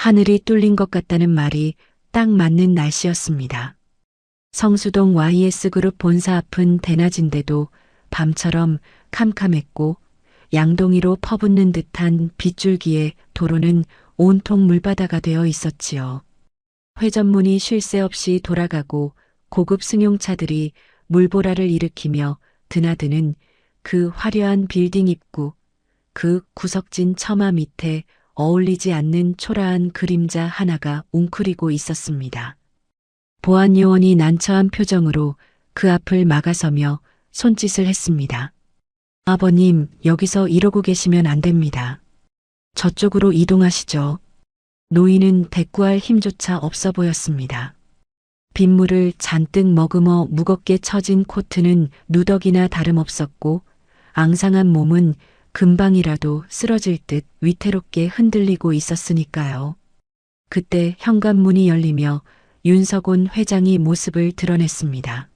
하늘이 뚫린 것 같다는 말이 딱 맞는 날씨였습니다. 성수동 YS그룹 본사 앞은 대낮인데도 밤처럼 캄캄했고 양동이로 퍼붓는 듯한 빗줄기에 도로는 온통 물바다가 되어 있었지요. 회전문이 쉴 새 없이 돌아가고 고급 승용차들이 물보라를 일으키며 드나드는 그 화려한 빌딩 입구, 그 구석진 처마 밑에 어울리지 않는 초라한 그림자 하나가 웅크리고 있었습니다. 보안 요원이 난처한 표정으로 그 앞을 막아서며 손짓을 했습니다. 아버님, 여기서 이러고 계시면 안 됩니다. 저쪽으로 이동하시죠. 노인은 대꾸할 힘조차 없어 보였습니다. 빗물을 잔뜩 머금어 무겁게 처진 코트는 누더기나 다름없었고 앙상한 몸은 금방이라도 쓰러질 듯 위태롭게 흔들리고 있었으니까요. 그때 현관문이 열리며 윤석온 회장이 모습을 드러냈습니다.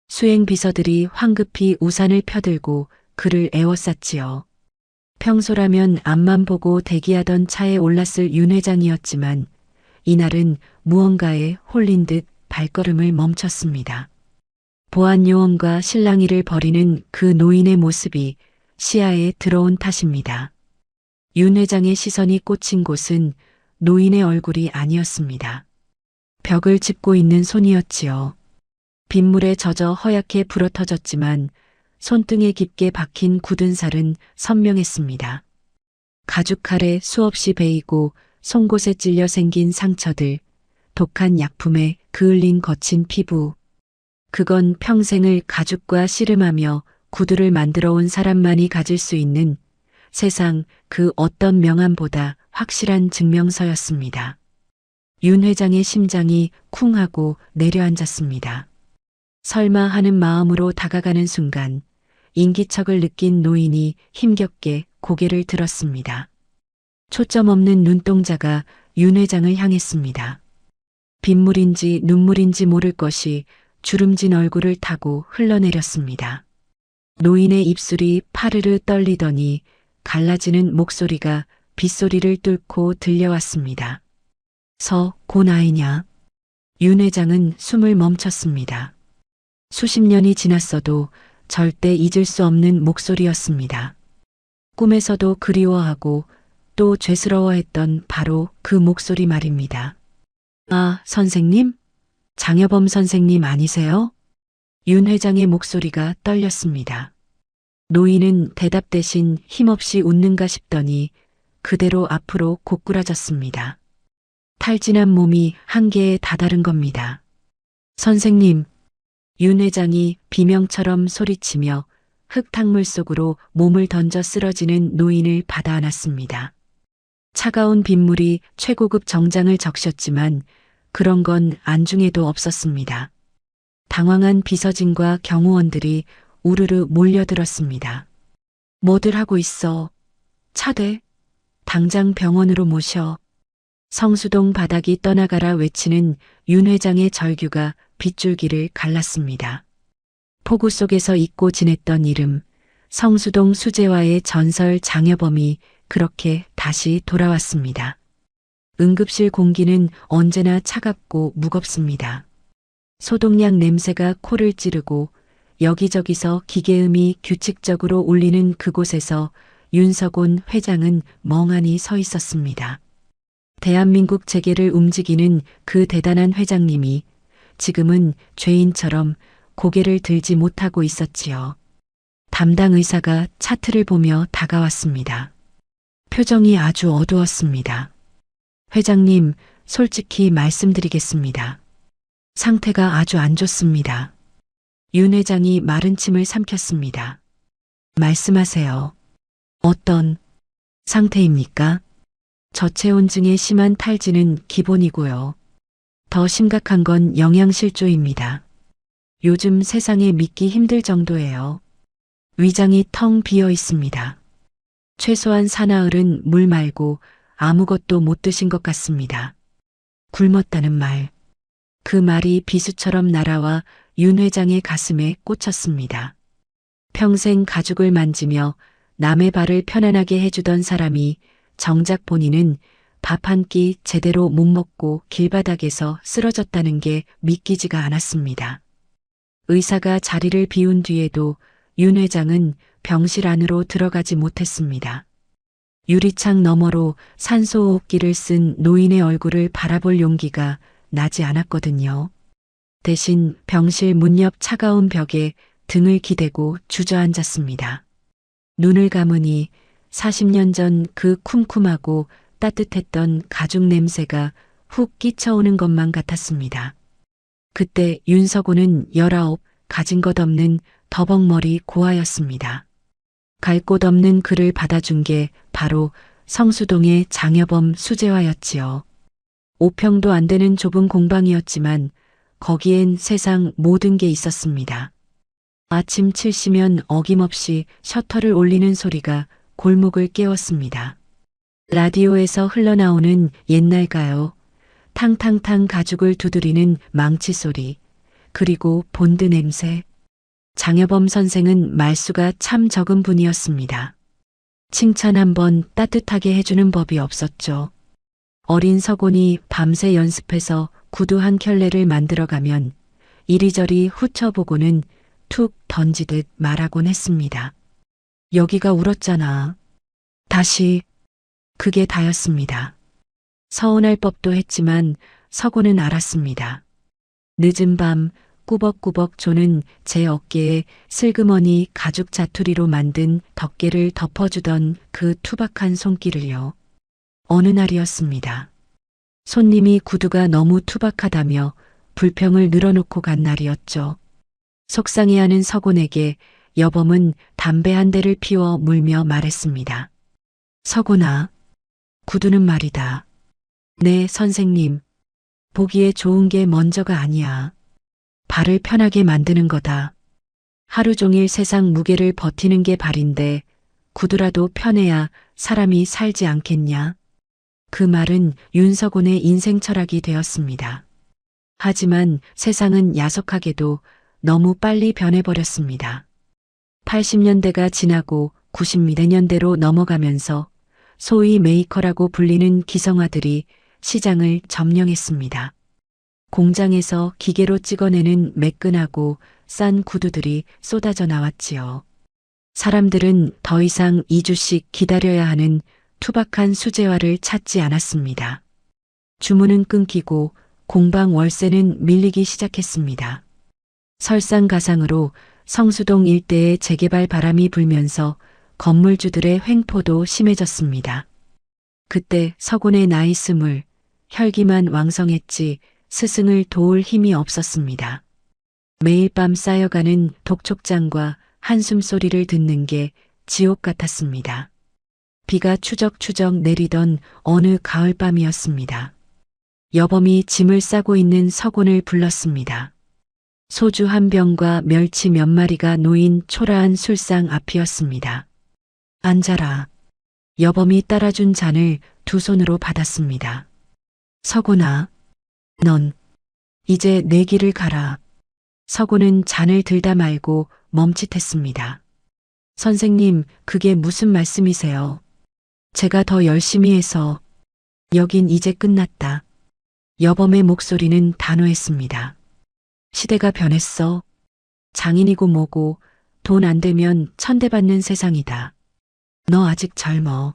수행 비서들이 황급히 우산을 펴들고 그를 에워쌌지요. 평소라면 앞만 보고 대기하던 차에 올랐을 윤 회장이었지만 이날은 무언가에 홀린 듯 발걸음을 멈췄습니다. 보안 요원과 실랑이를 벌이는 그 노인의 모습이 시야에 들어온 탓입니다. 윤 회장의 시선이 꽂힌 곳은 노인의 얼굴이 아니었습니다. 벽을 짚고 있는 손이었지요. 빗물에 젖어 허옇게 불어터졌지만 손등에 깊게 박힌 굳은 살은 선명했습니다. 가죽칼에 수없이 베이고 송곳에 찔려 생긴 상처들, 독한 약품에 그을린 거친 피부. 그건 평생을 가죽과 씨름하며 구두를 만들어 온 사람만이 가질 수 있는 세상 그 어떤 명함보다 확실한 증명서였습니다. 윤 회장의 심장이 쿵 하고 내려앉았습니다. 설마 하는 마음으로 다가가는 순간 인기척을 느낀 노인이 힘겹게 고개를 들었습니다. 초점 없는 눈동자가 윤 회장을 향했습니다. 빗물인지 눈물인지 모를 것이 주름진 얼굴을 타고 흘러내렸습니다. 노인의 입술이 파르르 떨리더니 갈라지는 목소리가 빗소리를 뚫고 들려왔습니다. 고나이냐. 윤 회장은 숨을 멈췄습니다. 수십 년이 지났어도 절대 잊을 수 없는 목소리였습니다. 꿈에서도 그리워하고 또 죄스러워했던 바로 그 목소리 말입니다. 아, 선생님? 장여범 선생님 아니세요? 윤 회장의 목소리가 떨렸습니다. 노인은 대답 대신 힘없이 웃는가 싶더니 그대로 앞으로 고꾸라졌습니다. 탈진한 몸이 한계에 다다른 겁니다. 선생님, 윤 회장이 비명처럼 소리치며 흙탕물 속으로 몸을 던져 쓰러지는 노인을 받아 안았습니다. 차가운 빗물이 최고급 정장을 적셨지만 그런 건 안중에도 없었습니다. 당황한 비서진과 경호원들이 우르르 몰려들었습니다. 뭐들 하고 있어? 차대? 당장 병원으로 모셔. 성수동 바닥이 떠나가라 외치는 윤 회장의 절규가 빗줄기를 갈랐습니다. 폭우 속에서 잊고 지냈던 이름, 성수동 수재와의 전설 장여범이 그렇게 다시 돌아왔습니다. 응급실 공기는 언제나 차갑고 무겁습니다. 소독약 냄새가 코를 찌르고 여기저기서 기계음이 규칙적으로 울리는 그곳에서 윤석온 회장은 멍하니 서 있었습니다. 대한민국 재계를 움직이는 그 대단한 회장님이 지금은 죄인처럼 고개를 들지 못하고 있었지요. 담당 의사가 차트를 보며 다가왔습니다. 표정이 아주 어두웠습니다. 회장님, 솔직히 말씀드리겠습니다. 상태가 아주 안 좋습니다. 윤 회장이 마른 침을 삼켰습니다. 말씀하세요. 어떤 상태입니까? 저체온증의 심한 탈진은 기본이고요. 더 심각한 건 영양실조입니다. 요즘 세상에 믿기 힘들 정도예요. 위장이 텅 비어 있습니다. 최소한 사나흘은 물 말고 아무것도 못 드신 것 같습니다. 굶었다는 말. 그 말이 비수처럼 날아와 윤 회장의 가슴에 꽂혔습니다. 평생 가죽을 만지며 남의 발을 편안하게 해주던 사람이 정작 본인은 밥 한 끼 제대로 못 먹고 길바닥에서 쓰러졌다는 게 믿기지가 않았습니다. 의사가 자리를 비운 뒤에도 윤 회장은 병실 안으로 들어가지 못했습니다. 유리창 너머로 산소호흡기를 쓴 노인의 얼굴을 바라볼 용기가 나지 않았거든요. 대신 병실 문 옆 차가운 벽에 등을 기대고 주저앉았습니다. 눈을 감으니 40년 전 그 쿰쿰하고 따뜻했던 가죽 냄새가 훅 끼쳐오는 것만 같았습니다. 그때 윤석호는 19, 가진 것 없는 더벅머리 고아였습니다. 갈 곳 없는 그를 받아준 게 바로 성수동의 장여범 수재화였지요. 5평도 안 되는 좁은 공방이었지만 거기엔 세상 모든 게 있었습니다. 아침 7시면 어김없이 셔터를 올리는 소리가 골목을 깨웠습니다. 라디오에서 흘러나오는 옛날 가요, 탕탕탕 가죽을 두드리는 망치 소리, 그리고 본드 냄새. 장여범 선생은 말수가 참 적은 분이었습니다. 칭찬 한번 따뜻하게 해주는 법이 없었죠. 어린 서곤이 밤새 연습해서 구두 한 켤레를 만들어가면 이리저리 훑어보고는 툭 던지듯 말하곤 했습니다. 여기가 울었잖아. 다시. 그게 다였습니다. 서운할 법도 했지만 서곤은 알았습니다. 늦은 밤 꾸벅꾸벅 조는 제 어깨에 슬그머니 가죽 자투리로 만든 덮개를 덮어주던 그 투박한 손길을요. 어느 날이었습니다. 손님이 구두가 너무 투박하다며 불평을 늘어놓고 간 날이었죠. 속상해하는 서곤에게 여범은 담배 한 대를 피워 물며 말했습니다. 서곤아, 구두는 말이다. 네, 선생님. 보기에 좋은 게 먼저가 아니야. 발을 편하게 만드는 거다. 하루 종일 세상 무게를 버티는 게 발인데 구두라도 편해야 사람이 살지 않겠냐. 그 말은 윤석곤의 인생 철학이 되었습니다. 하지만 세상은 야속하게도 너무 빨리 변해버렸습니다. 80년대가 지나고 90년대로 넘어가면서 소위 메이커라고 불리는 기성아들이 시장을 점령했습니다. 공장에서 기계로 찍어내는 매끈하고 싼 구두들이 쏟아져 나왔지요. 사람들은 더 이상 2주씩 기다려야 하는 투박한 수제화를 찾지 않았습니다. 주문은 끊기고 공방 월세는 밀리기 시작했습니다. 설상가상으로 성수동 일대에 재개발 바람이 불면서 건물주들의 횡포도 심해졌습니다. 그때 서곤의 나이 20, 혈기만 왕성했지 스승을 도울 힘이 없었습니다. 매일 밤 쌓여가는 독촉장과 한숨 소리를 듣는 게 지옥 같았습니다. 비가 추적추적 내리던 어느 가을밤이었습니다. 여범이 짐을 싸고 있는 서곤을 불렀습니다. 소주 한 병과 멸치 몇 마리가 놓인 초라한 술상 앞이었습니다. 앉아라. 여범이 따라준 잔을 두 손으로 받았습니다. 서곤아, 넌 이제 내 길을 가라. 서곤은 잔을 들다 말고 멈칫했습니다. 선생님, 그게 무슨 말씀이세요? 제가 더 열심히 해서. 여긴 이제 끝났다. 여범의 목소리는 단호했습니다. 시대가 변했어. 장인이고 뭐고 돈 안 되면 천대받는 세상이다. 너 아직 젊어.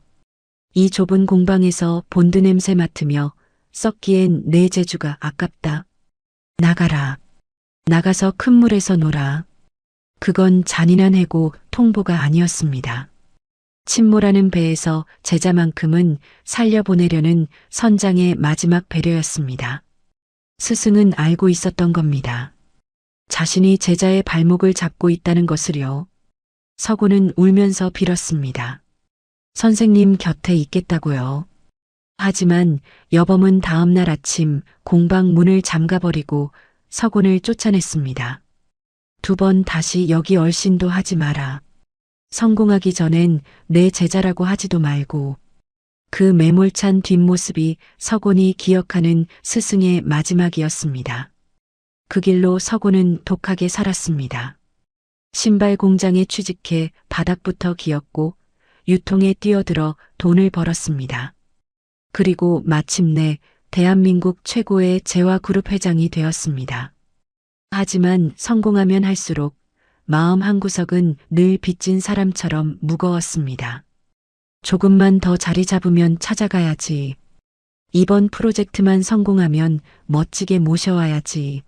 이 좁은 공방에서 본드 냄새 맡으며 썩기엔 내 재주가 아깝다. 나가라. 나가서 큰 물에서 놀아. 그건 잔인한 해고 통보가 아니었습니다. 침몰하는 배에서 제자만큼은 살려보내려는 선장의 마지막 배려였습니다. 스승은 알고 있었던 겁니다. 자신이 제자의 발목을 잡고 있다는 것을요. 서곤은 울면서 빌었습니다. 선생님 곁에 있겠다고요. 하지만 여범은 다음 날 아침 공방 문을 잠가버리고 서곤을 쫓아냈습니다. 2번 다시 여기 얼씬도 하지 마라. 성공하기 전엔 내 제자라고 하지도 말고. 그 매몰찬 뒷모습이 서곤이 기억하는 스승의 마지막이었습니다. 그 길로 서곤은 독하게 살았습니다. 신발 공장에 취직해 바닥부터 기었고 유통에 뛰어들어 돈을 벌었습니다. 그리고 마침내 대한민국 최고의 재화그룹 회장이 되었습니다. 하지만 성공하면 할수록 마음 한구석은 늘 빚진 사람처럼 무거웠습니다. 조금만 더 자리 잡으면 찾아가야지. 이번 프로젝트만 성공하면 멋지게 모셔와야지.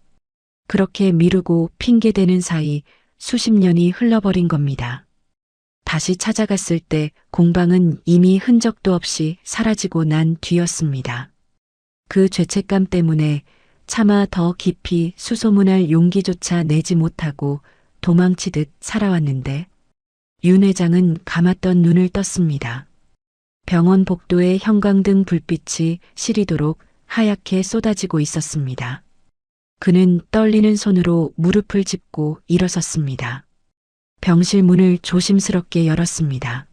그렇게 미루고 핑계대는 사이 수십 년이 흘러버린 겁니다. 다시 찾아갔을 때 공방은 이미 흔적도 없이 사라지고 난 뒤였습니다. 그 죄책감 때문에 차마 더 깊이 수소문할 용기조차 내지 못하고 도망치듯 살아왔는데 윤 회장은 감았던 눈을 떴습니다. 병원 복도에 형광등 불빛이 시리도록 하얗게 쏟아지고 있었습니다. 그는 떨리는 손으로 무릎을 짚고 일어섰습니다. 병실 문을 조심스럽게 열었습니다.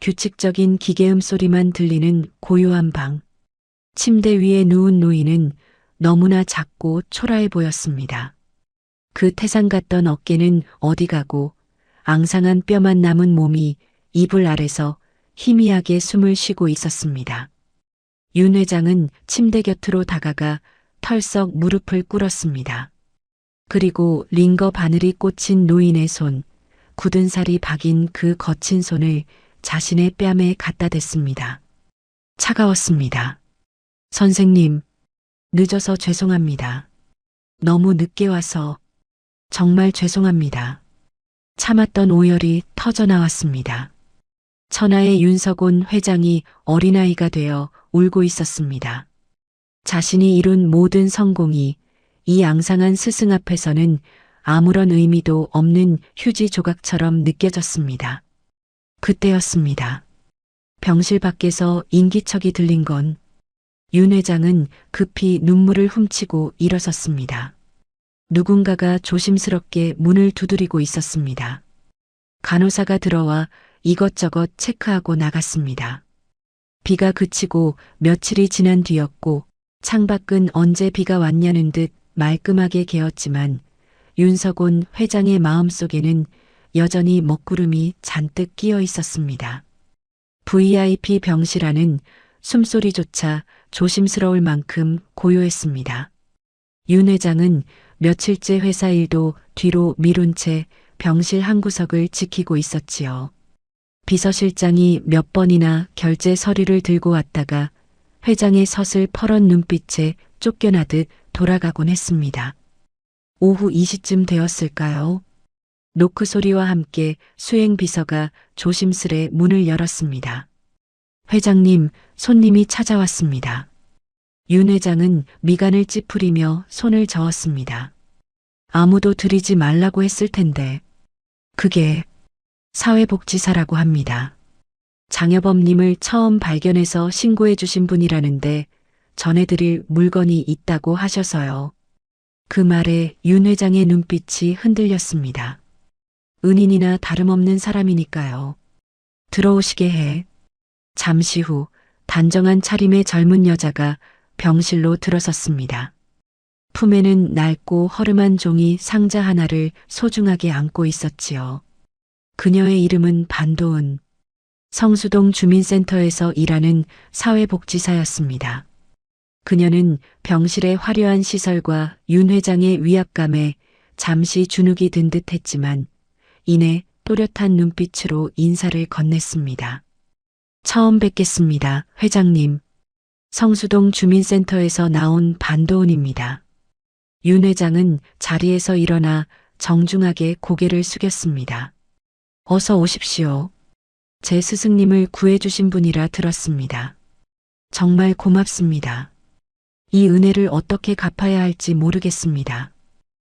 규칙적인 기계음 소리만 들리는 고요한 방. 침대 위에 누운 노인은 너무나 작고 초라해 보였습니다. 그 태산 같던 어깨는 어디 가고 앙상한 뼈만 남은 몸이 이불 아래서 희미하게 숨을 쉬고 있었습니다. 윤 회장은 침대 곁으로 다가가 털썩 무릎을 꿇었습니다. 그리고 링거 바늘이 꽂힌 노인의 손, 굳은 살이 박인 그 거친 손을 자신의 뺨에 갖다 댔습니다. 차가웠습니다. 선생님, 늦어서 죄송합니다. 너무 늦게 와서 정말 죄송합니다. 참았던 오열이 터져나왔습니다. 천하의 윤석온 회장이 어린아이가 되어 울고 있었습니다. 자신이 이룬 모든 성공이 이 앙상한 스승 앞에서는 아무런 의미도 없는 휴지 조각처럼 느껴졌습니다. 그때였습니다. 병실 밖에서 인기척이 들린 건 윤 회장은 급히 눈물을 훔치고 일어섰습니다. 누군가가 조심스럽게 문을 두드리고 있었습니다. 간호사가 들어와 이것저것 체크하고 나갔습니다. 비가 그치고 며칠이 지난 뒤였고 창밖은 언제 비가 왔냐는 듯 말끔하게 개었지만 윤석온 회장의 마음속에는 여전히 먹구름이 잔뜩 끼어 있었습니다. VIP 병실 안은 숨소리조차 조심스러울 만큼 고요했습니다. 윤 회장은 며칠째 회사 일도 뒤로 미룬 채 병실 한 구석을 지키고 있었지요. 비서실장이 몇 번이나 결제 서류를 들고 왔다가 회장의 서슬 퍼런 눈빛에 쫓겨나듯 돌아가곤 했습니다. 오후 2시쯤 되었을까요? 노크 소리와 함께 수행 비서가 조심스레 문을 열었습니다. 회장님, 손님이 찾아왔습니다. 윤 회장은 미간을 찌푸리며 손을 저었습니다. 아무도 들이지 말라고 했을 텐데. 그게 사회복지사라고 합니다. 장여범님을 처음 발견해서 신고해 주신 분이라는데 전해드릴 물건이 있다고 하셔서요. 그 말에 윤 회장의 눈빛이 흔들렸습니다. 은인이나 다름없는 사람이니까요. 들어오시게 해. 잠시 후 단정한 차림의 젊은 여자가 병실로 들어섰습니다. 품에는 낡고 허름한 종이 상자 하나를 소중하게 안고 있었지요. 그녀의 이름은 반도은. 성수동 주민센터에서 일하는 사회복지사였습니다. 그녀는 병실의 화려한 시설과 윤 회장의 위압감에 잠시 주눅이 든 듯했지만 이내 또렷한 눈빛으로 인사를 건넸습니다. 처음 뵙겠습니다, 회장님. 성수동 주민센터에서 나온 반도은입니다. 윤 회장은 자리에서 일어나 정중하게 고개를 숙였습니다. 어서 오십시오. 제 스승님을 구해주신 분이라 들었습니다. 정말 고맙습니다. 이 은혜를 어떻게 갚아야 할지 모르겠습니다.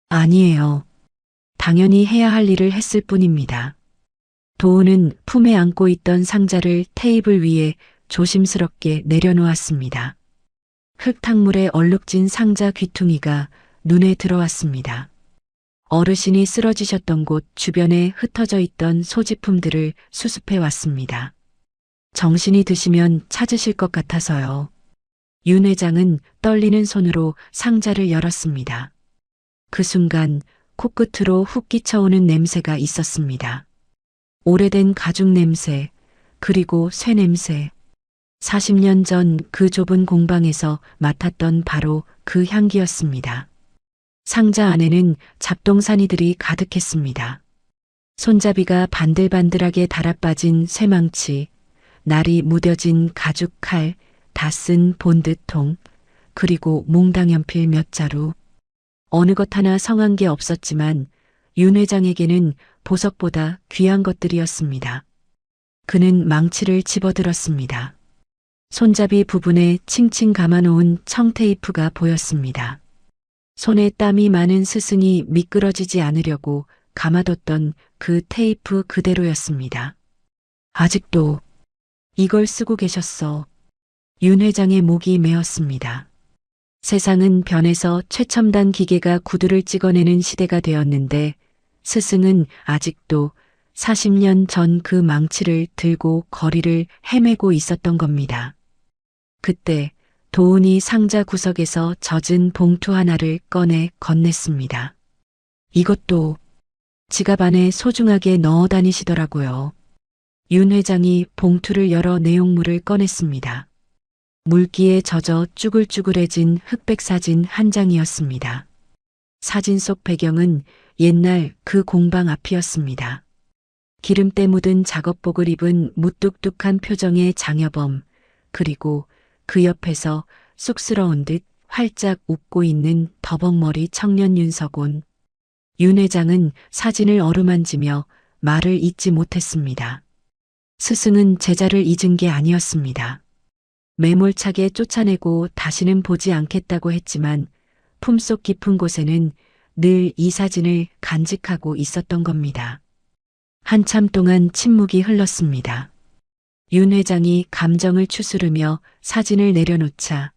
아니에요. 당연히 해야 할 일을 했을 뿐입니다. 도은은 품에 안고 있던 상자를 테이블 위에 조심스럽게 내려놓았습니다. 흙탕물에 얼룩진 상자 귀퉁이가 눈에 들어왔습니다. 어르신이 쓰러지셨던 곳 주변에 흩어져 있던 소지품들을 수습해 왔습니다. 정신이 드시면 찾으실 것 같아서요. 윤 회장은 떨리는 손으로 상자를 열었습니다. 그 순간 코끝으로 훅 끼쳐오는 냄새가 있었습니다. 오래된 가죽 냄새, 그리고 쇠 냄새. 40년 전 그 좁은 공방에서 맡았던 바로 그 향기였습니다. 상자 안에는 잡동사니들이 가득했습니다. 손잡이가 반들반들하게 달아빠진 쇠망치, 날이 무뎌진 가죽 칼, 다 쓴 본드통, 그리고 몽당연필 몇 자루. 어느 것 하나 성한 게 없었지만 윤 회장에게는 보석보다 귀한 것들이었습니다. 그는 망치를 집어들었습니다. 손잡이 부분에 칭칭 감아놓은 청테이프가 보였습니다. 손에 땀이 많은 스승이 미끄러지지 않으려고 감아뒀던 그 테이프 그대로였습니다. 아직도 이걸 쓰고 계셨어. 윤 회장의 목이 메었습니다. 세상은 변해서 최첨단 기계가 구두를 찍어내는 시대가 되었는데 스승은 아직도 40년 전 그 망치를 들고 거리를 헤매고 있었던 겁니다. 그때 도훈이 상자 구석에서 젖은 봉투 하나를 꺼내 건넸습니다. 이것도 지갑 안에 소중하게 넣어 다니시더라고요. 윤 회장이 봉투를 열어 내용물을 꺼냈습니다. 물기에 젖어 쭈글쭈글해진 흑백 사진 한 장이었습니다. 사진 속 배경은 옛날 그 공방 앞이었습니다. 기름때 묻은 작업복을 입은 무뚝뚝한 표정의 장여범, 그리고 그 옆에서 쑥스러운 듯 활짝 웃고 있는 더벅머리 청년 윤석온. 윤 회장은 사진을 어루만지며 말을 잇지 못했습니다. 스승은 제자를 잊은 게 아니었습니다. 매몰차게 쫓아내고 다시는 보지 않겠다고 했지만 품속 깊은 곳에는 늘 이 사진을 간직하고 있었던 겁니다. 한참 동안 침묵이 흘렀습니다. 윤 회장이 감정을 추스르며 사진을 내려놓자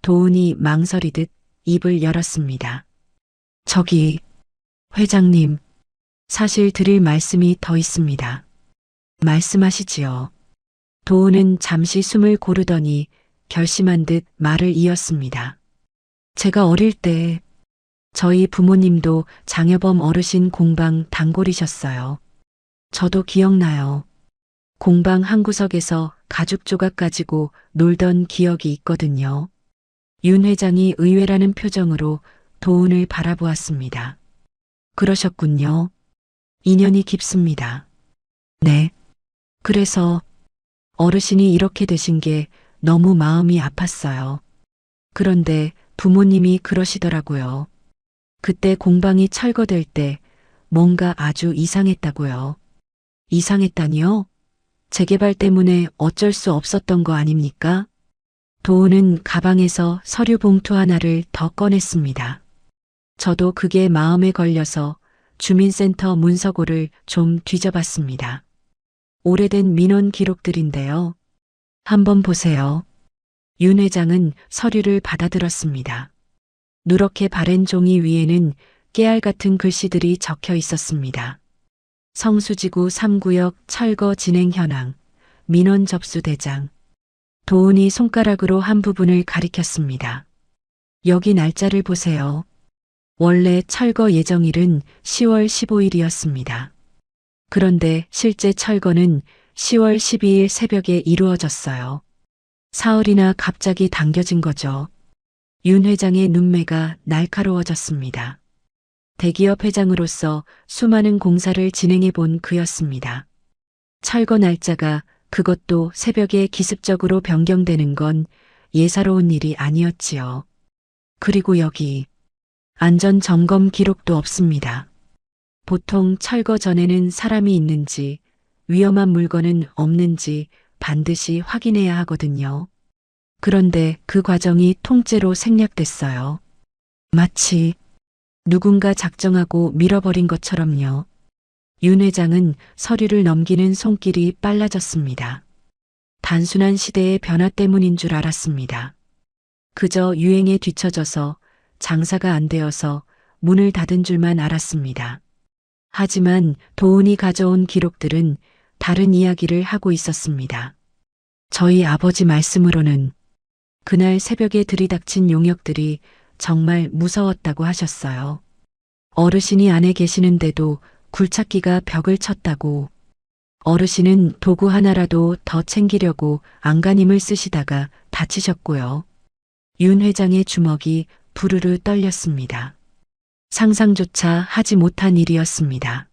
도훈이 망설이듯 입을 열었습니다. 저기, 회장님, 사실 드릴 말씀이 더 있습니다. 말씀하시지요. 도훈은 잠시 숨을 고르더니 결심한 듯 말을 이었습니다. 제가 어릴 때 저희 부모님도 장여범 어르신 공방 단골이셨어요. 저도 기억나요. 공방 한 구석에서 가죽 조각 가지고 놀던 기억이 있거든요. 윤 회장이 의외라는 표정으로 도훈을 바라보았습니다. 그러셨군요. 인연이 깊습니다. 네. 그래서 어르신이 이렇게 되신 게 너무 마음이 아팠어요. 그런데 부모님이 그러시더라고요. 그때 공방이 철거될 때 뭔가 아주 이상했다고요. 이상했다니요? 재개발 때문에 어쩔 수 없었던 거 아닙니까? 도훈은 가방에서 서류 봉투 하나를 더 꺼냈습니다. 저도 그게 마음에 걸려서 주민센터 문서고를 좀 뒤져봤습니다. 오래된 민원 기록들인데요. 한번 보세요. 윤 회장은 서류를 받아들었습니다. 누렇게 바랜 종이 위에는 깨알 같은 글씨들이 적혀 있었습니다. 성수지구 3구역 철거 진행 현황, 민원 접수 대장. 도훈이 손가락으로 한 부분을 가리켰습니다. 여기 날짜를 보세요. 원래 철거 예정일은 10월 15일이었습니다. 그런데 실제 철거는 10월 12일 새벽에 이루어졌어요. 사흘이나 갑자기 당겨진 거죠. 윤 회장의 눈매가 날카로워졌습니다. 대기업 회장으로서 수많은 공사를 진행해 본 그였습니다. 철거 날짜가 그것도 새벽에 기습적으로 변경되는 건 예사로운 일이 아니었지요. 그리고 여기 안전점검 기록도 없습니다. 보통 철거 전에는 사람이 있는지 위험한 물건은 없는지 반드시 확인해야 하거든요. 그런데 그 과정이 통째로 생략됐어요. 마치 누군가 작정하고 밀어버린 것처럼요. 윤 회장은 서류를 넘기는 손길이 빨라졌습니다. 단순한 시대의 변화 때문인 줄 알았습니다. 그저 유행에 뒤처져서 장사가 안 되어서 문을 닫은 줄만 알았습니다. 하지만 도훈이 가져온 기록들은 다른 이야기를 하고 있었습니다. 저희 아버지 말씀으로는 그날 새벽에 들이닥친 용역들이 정말 무서웠다고 하셨어요. 어르신이 안에 계시는데도 굴착기가 벽을 쳤다고. 어르신은 도구 하나라도 더 챙기려고 안간힘을 쓰시다가 다치셨고요. 윤 회장의 주먹이 부르르 떨렸습니다. 상상조차 하지 못한 일이었습니다.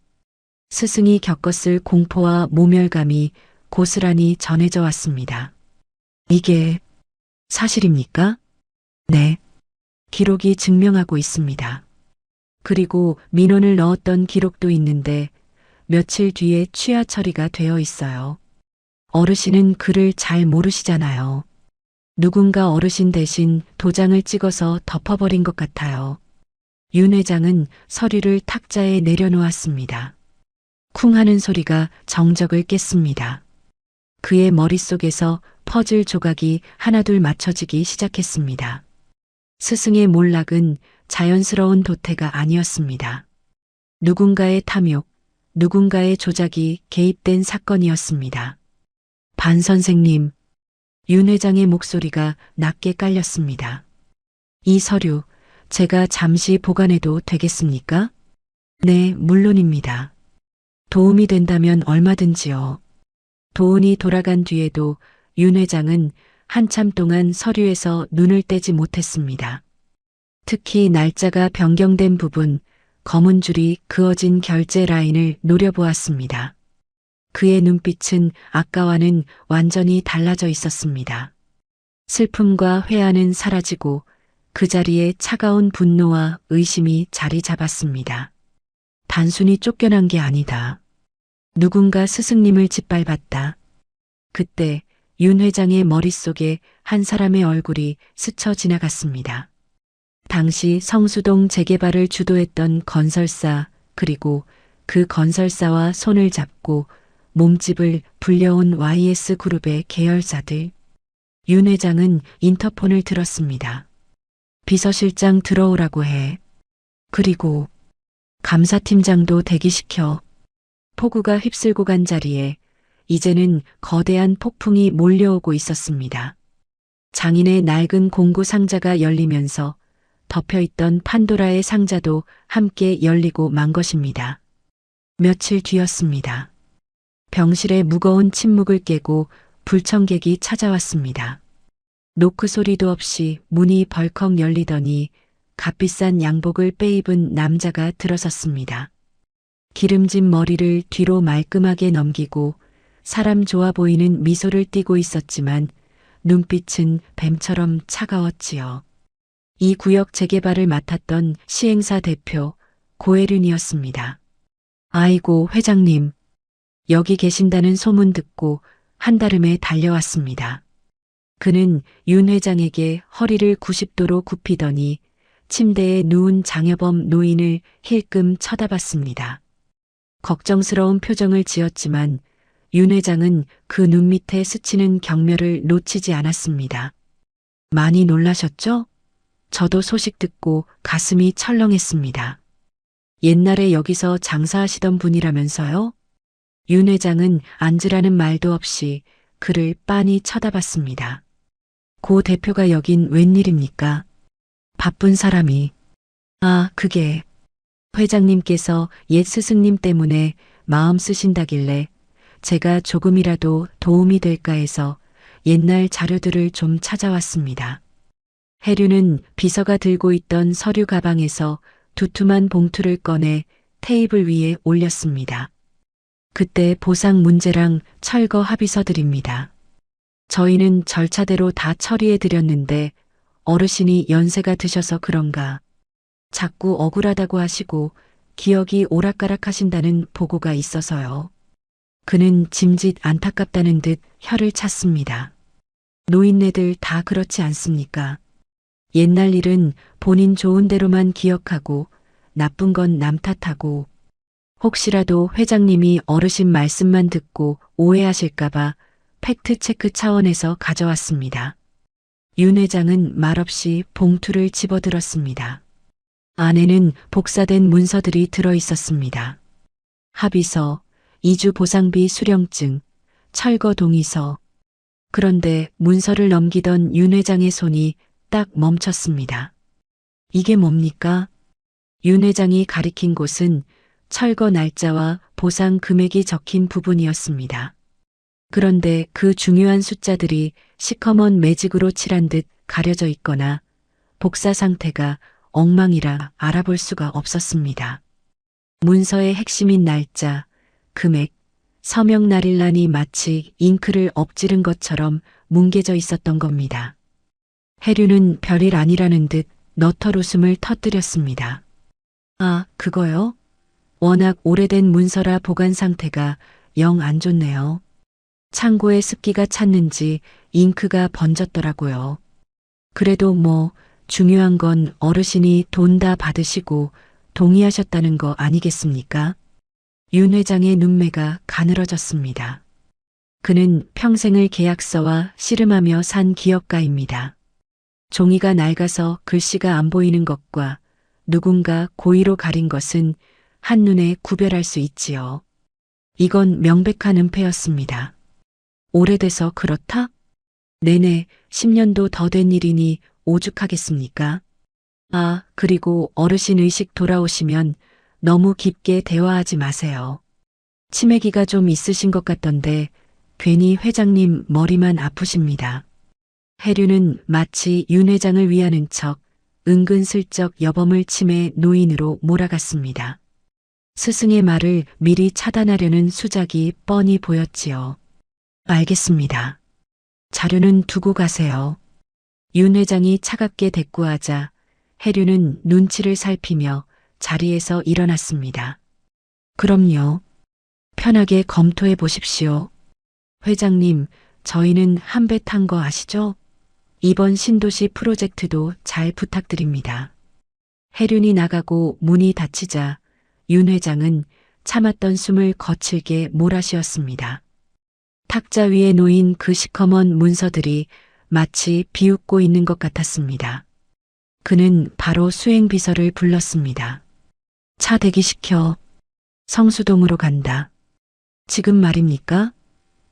스승이 겪었을 공포와 모멸감이 고스란히 전해져 왔습니다. 이게 사실입니까? 네. 기록이 증명하고 있습니다. 그리고 민원을 넣었던 기록도 있는데 며칠 뒤에 취하 처리가 되어 있어요. 어르신은 글을 잘 모르시잖아요. 누군가 어르신 대신 도장을 찍어서 덮어버린 것 같아요. 윤 회장은 서류를 탁자에 내려놓았습니다. 쿵 하는 소리가 정적을 깼습니다. 그의 머릿속에서 퍼즐 조각이 하나둘 맞춰지기 시작했습니다. 스승의 몰락은 자연스러운 도태가 아니었습니다. 누군가의 탐욕, 누군가의 조작이 개입된 사건이었습니다. 반 선생님, 윤 회장의 목소리가 낮게 깔렸습니다. 이 서류, 제가 잠시 보관해도 되겠습니까? 네, 물론입니다. 도움이 된다면 얼마든지요. 도운이 돌아간 뒤에도 윤 회장은 한참 동안 서류에서 눈을 떼지 못했습니다. 특히 날짜가 변경된 부분, 검은 줄이 그어진 결제 라인을 노려보았습니다. 그의 눈빛은 아까와는 완전히 달라져 있었습니다. 슬픔과 회한은 사라지고 그 자리에 차가운 분노와 의심이 자리 잡았습니다. 단순히 쫓겨난 게 아니다. 누군가 스승님을 짓밟았다. 그때 윤 회장의 머릿속에 한 사람의 얼굴이 스쳐 지나갔습니다. 당시 성수동 재개발을 주도했던 건설사, 그리고 그 건설사와 손을 잡고 몸집을 불려온 YS그룹의 계열사들. 윤 회장은 인터폰을 들었습니다. 비서실장 들어오라고 해. 그리고 감사팀장도 대기시켜. 폭우가 휩쓸고 간 자리에 이제는 거대한 폭풍이 몰려오고 있었습니다. 장인의 낡은 공구 상자가 열리면서 덮여있던 판도라의 상자도 함께 열리고 만 것입니다. 며칠 뒤였습니다. 병실의 무거운 침묵을 깨고 불청객이 찾아왔습니다. 노크 소리도 없이 문이 벌컥 열리더니 값비싼 양복을 빼입은 남자가 들어섰습니다. 기름진 머리를 뒤로 말끔하게 넘기고 사람 좋아 보이는 미소를 띠고 있었지만 눈빛은 뱀처럼 차가웠지요. 이 구역 재개발을 맡았던 시행사 대표 고혜륜이었습니다. 아이고 회장님, 여기 계신다는 소문 듣고 한달음에 달려왔습니다. 그는 윤 회장에게 허리를 90도로 굽히더니 침대에 누운 장여범 노인을 힐끔 쳐다봤습니다. 걱정스러운 표정을 지었지만 윤 회장은 그 눈 밑에 스치는 경멸을 놓치지 않았습니다. 많이 놀라셨죠? 저도 소식 듣고 가슴이 철렁했습니다. 옛날에 여기서 장사하시던 분이라면서요? 윤 회장은 앉으라는 말도 없이 그를 빤히 쳐다봤습니다. 고 대표가 여긴 웬일입니까? 바쁜 사람이. 아, 그게 회장님께서 옛 스승님 때문에 마음 쓰신다길래 제가 조금이라도 도움이 될까 해서 옛날 자료들을 좀 찾아왔습니다. 해류는 비서가 들고 있던 서류 가방에서 두툼한 봉투를 꺼내 테이블 위에 올렸습니다. 그때 보상 문제랑 철거 합의서들입니다. 저희는 절차대로 다 처리해 드렸는데 어르신이 연세가 드셔서 그런가 자꾸 억울하다고 하시고 기억이 오락가락하신다는 보고가 있어서요. 그는 짐짓 안타깝다는 듯 혀를 찼습니다. 노인네들 다 그렇지 않습니까? 옛날 일은 본인 좋은 대로만 기억하고 나쁜 건 남 탓하고 혹시라도 회장님이 어르신 말씀만 듣고 오해하실까봐 팩트체크 차원에서 가져왔습니다. 윤 회장은 말없이 봉투를 집어들었습니다. 안에는 복사된 문서들이 들어 있었습니다. 합의서, 이주 보상비 수령증, 철거 동의서. 그런데 문서를 넘기던 윤 회장의 손이 딱 멈췄습니다. 이게 뭡니까? 윤 회장이 가리킨 곳은 철거 날짜와 보상 금액이 적힌 부분이었습니다. 그런데 그 중요한 숫자들이 시커먼 매직으로 칠한 듯 가려져 있거나 복사 상태가 엉망이라 알아볼 수가 없었습니다. 문서의 핵심인 날짜, 금액, 서명 날일란이 마치 잉크를 엎지른 것처럼 뭉개져 있었던 겁니다. 해류는 별일 아니라는 듯 너털 웃음을 터뜨렸습니다. 아, 그거요? 워낙 오래된 문서라 보관 상태가 영 안 좋네요. 창고에 습기가 찼는지 잉크가 번졌더라고요. 그래도 뭐 중요한 건 어르신이 돈 다 받으시고 동의하셨다는 거 아니겠습니까? 윤 회장의 눈매가 가늘어졌습니다. 그는 평생을 계약서와 씨름하며 산 기업가입니다. 종이가 낡아서 글씨가 안 보이는 것과 누군가 고의로 가린 것은 한눈에 구별할 수 있지요. 이건 명백한 은폐였습니다. 오래돼서 그렇다? 네네, 10년도 더 된 일이니 오죽하겠습니까? 아, 그리고 어르신 의식 돌아오시면 너무 깊게 대화하지 마세요. 치매기가 좀 있으신 것 같던데 괜히 회장님 머리만 아프십니다. 해류는 마치 윤 회장을 위하는 척 은근슬쩍 여범을 치매 노인으로 몰아갔습니다. 스승의 말을 미리 차단하려는 수작이 뻔히 보였지요. 알겠습니다. 자료는 두고 가세요. 윤 회장이 차갑게 대꾸하자 해류는 눈치를 살피며 자리에서 일어났습니다. 그럼요. 편하게 검토해 보십시오. 회장님, 저희는 한 배 탄 거 아시죠? 이번 신도시 프로젝트도 잘 부탁드립니다. 해륜이 나가고 문이 닫히자 윤 회장은 참았던 숨을 거칠게 몰아쉬었습니다. 탁자 위에 놓인 그 시커먼 문서들이 마치 비웃고 있는 것 같았습니다. 그는 바로 수행비서를 불렀습니다. 차 대기시켜. 성수동으로 간다. 지금 말입니까?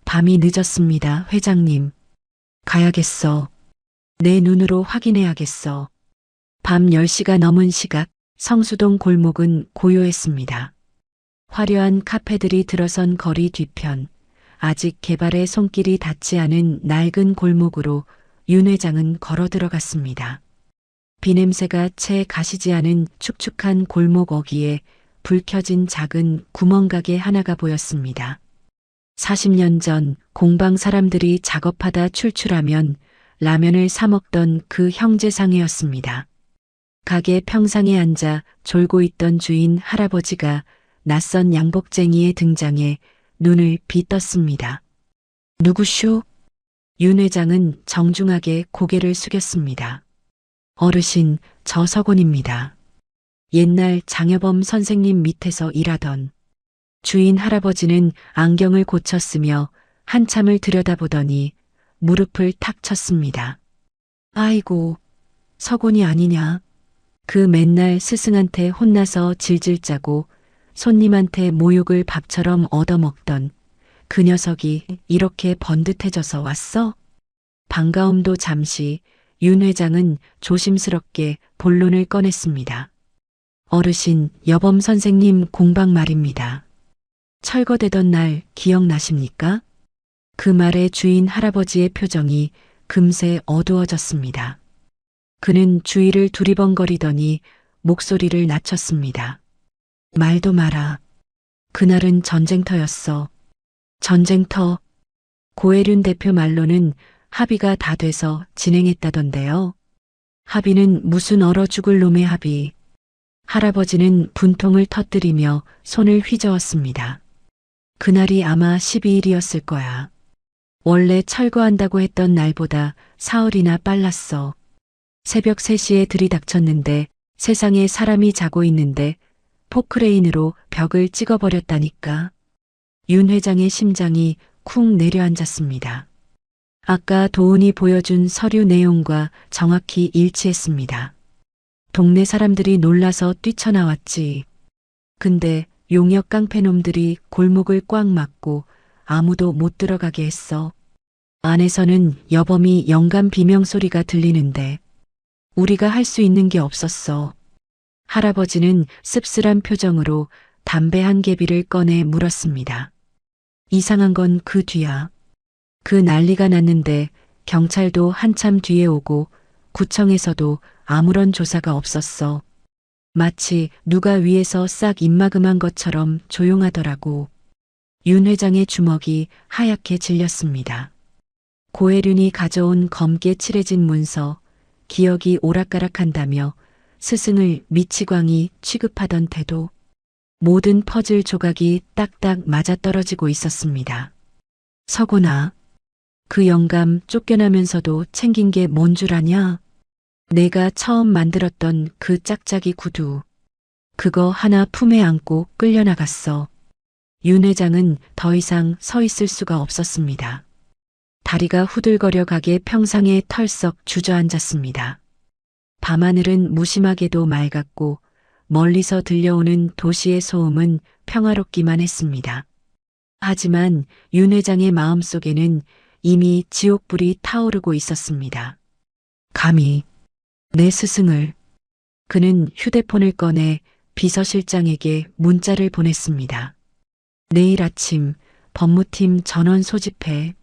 밤이 늦었습니다, 회장님. 가야겠어. 내 눈으로 확인해야겠어. 밤 10시가 넘은 시각 성수동 골목은 고요했습니다. 화려한 카페들이 들어선 거리 뒤편, 아직 개발의 손길이 닿지 않은 낡은 골목으로 윤 회장은 걸어 들어갔습니다. 비냄새가 채 가시지 않은 축축한 골목 어귀에 불 켜진 작은 구멍가게 하나가 보였습니다. 40년 전 공방 사람들이 작업하다 출출하면 라면을 사 먹던 그 형제상이었습니다. 가게 평상에 앉아 졸고 있던 주인 할아버지가 낯선 양복쟁이의 등장에 눈을 비떴습니다. 누구쇼? 윤 회장은 정중하게 고개를 숙였습니다. 어르신, 저 서곤입니다. 옛날 장여범 선생님 밑에서 일하던. 주인 할아버지는 안경을 고쳤으며 한참을 들여다보더니 무릎을 탁 쳤습니다. 아이고, 서곤이 아니냐. 그 맨날 스승한테 혼나서 질질 짜고 손님한테 모욕을 밥처럼 얻어먹던 그 녀석이 이렇게 번듯해져서 왔어? 반가움도 잠시 윤 회장은 조심스럽게 본론을 꺼냈습니다. 어르신, 여범 선생님 공방 말입니다. 철거되던 날 기억나십니까? 그 말에 주인 할아버지의 표정이 금세 어두워졌습니다. 그는 주위를 두리번거리더니 목소리를 낮췄습니다. 말도 마라. 그날은 전쟁터였어. 전쟁터. 고혜륜 대표 말로는 합의가 다 돼서 진행했다던데요. 합의는 무슨 얼어 죽을 놈의 합의. 할아버지는 분통을 터뜨리며 손을 휘저었습니다. 그날이 아마 12일이었을 거야. 원래 철거한다고 했던 날보다 사흘이나 빨랐어. 새벽 3시에 들이닥쳤는데 세상에 사람이 자고 있는데 포크레인으로 벽을 찍어버렸다니까. 윤 회장의 심장이 쿵 내려앉았습니다. 아까 도훈이 보여준 서류 내용과 정확히 일치했습니다. 동네 사람들이 놀라서 뛰쳐나왔지. 근데 용역 깡패놈들이 골목을 꽉 막고 아무도 못 들어가게 했어. 안에서는 여범이 영감 비명소리가 들리는데 우리가 할 수 있는 게 없었어. 할아버지는 씁쓸한 표정으로 담배 한 개비를 꺼내 물었습니다. 이상한 건 그 뒤야. 그 난리가 났는데 경찰도 한참 뒤에 오고 구청에서도 아무런 조사가 없었어. 마치 누가 위에서 싹 입막음한 것처럼 조용하더라고. 윤 회장의 주먹이 하얗게 질렸습니다. 고혜륜이 가져온 검게 칠해진 문서, 기억이 오락가락한다며 스승을 미치광이 취급하던 태도, 모든 퍼즐 조각이 딱딱 맞아떨어지고 있었습니다. 서곤아, 그 영감 쫓겨나면서도 챙긴 게 뭔 줄 아냐? 내가 처음 만들었던 그 짝짝이 구두. 그거 하나 품에 안고 끌려나갔어. 윤 회장은 더 이상 서 있을 수가 없었습니다. 다리가 후들거려 가게 평상에 털썩 주저앉았습니다. 밤하늘은 무심하게도 맑았고 멀리서 들려오는 도시의 소음은 평화롭기만 했습니다. 하지만 윤 회장의 마음속에는 이미 지옥불이 타오르고 있었습니다. 감히 내 스승을. 그는 휴대폰을 꺼내 비서실장에게 문자를 보냈습니다. 내일 아침 법무팀 전원 소집해.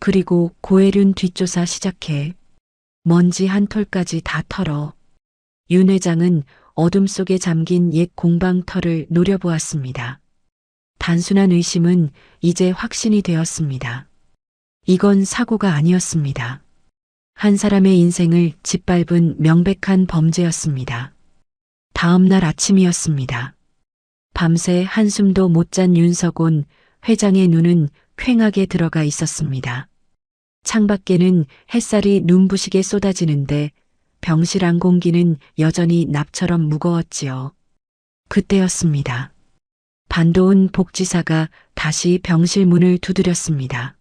그리고 고혜륜 뒷조사 시작해. 먼지 한 톨까지 다 털어. 윤 회장은 어둠 속에 잠긴 옛 공방터를 노려보았습니다. 단순한 의심은 이제 확신이 되었습니다. 이건 사고가 아니었습니다. 한 사람의 인생을 짓밟은 명백한 범죄였습니다. 다음 날 아침이었습니다. 밤새 한숨도 못 잔 윤석온 회장의 눈은 퀭하게 들어가 있었습니다. 창밖에는 햇살이 눈부시게 쏟아지는데 병실 공기는 여전히 납처럼 무거웠지요. 그때였습니다. 반도은 복지사가 다시 병실 문을 두드렸습니다.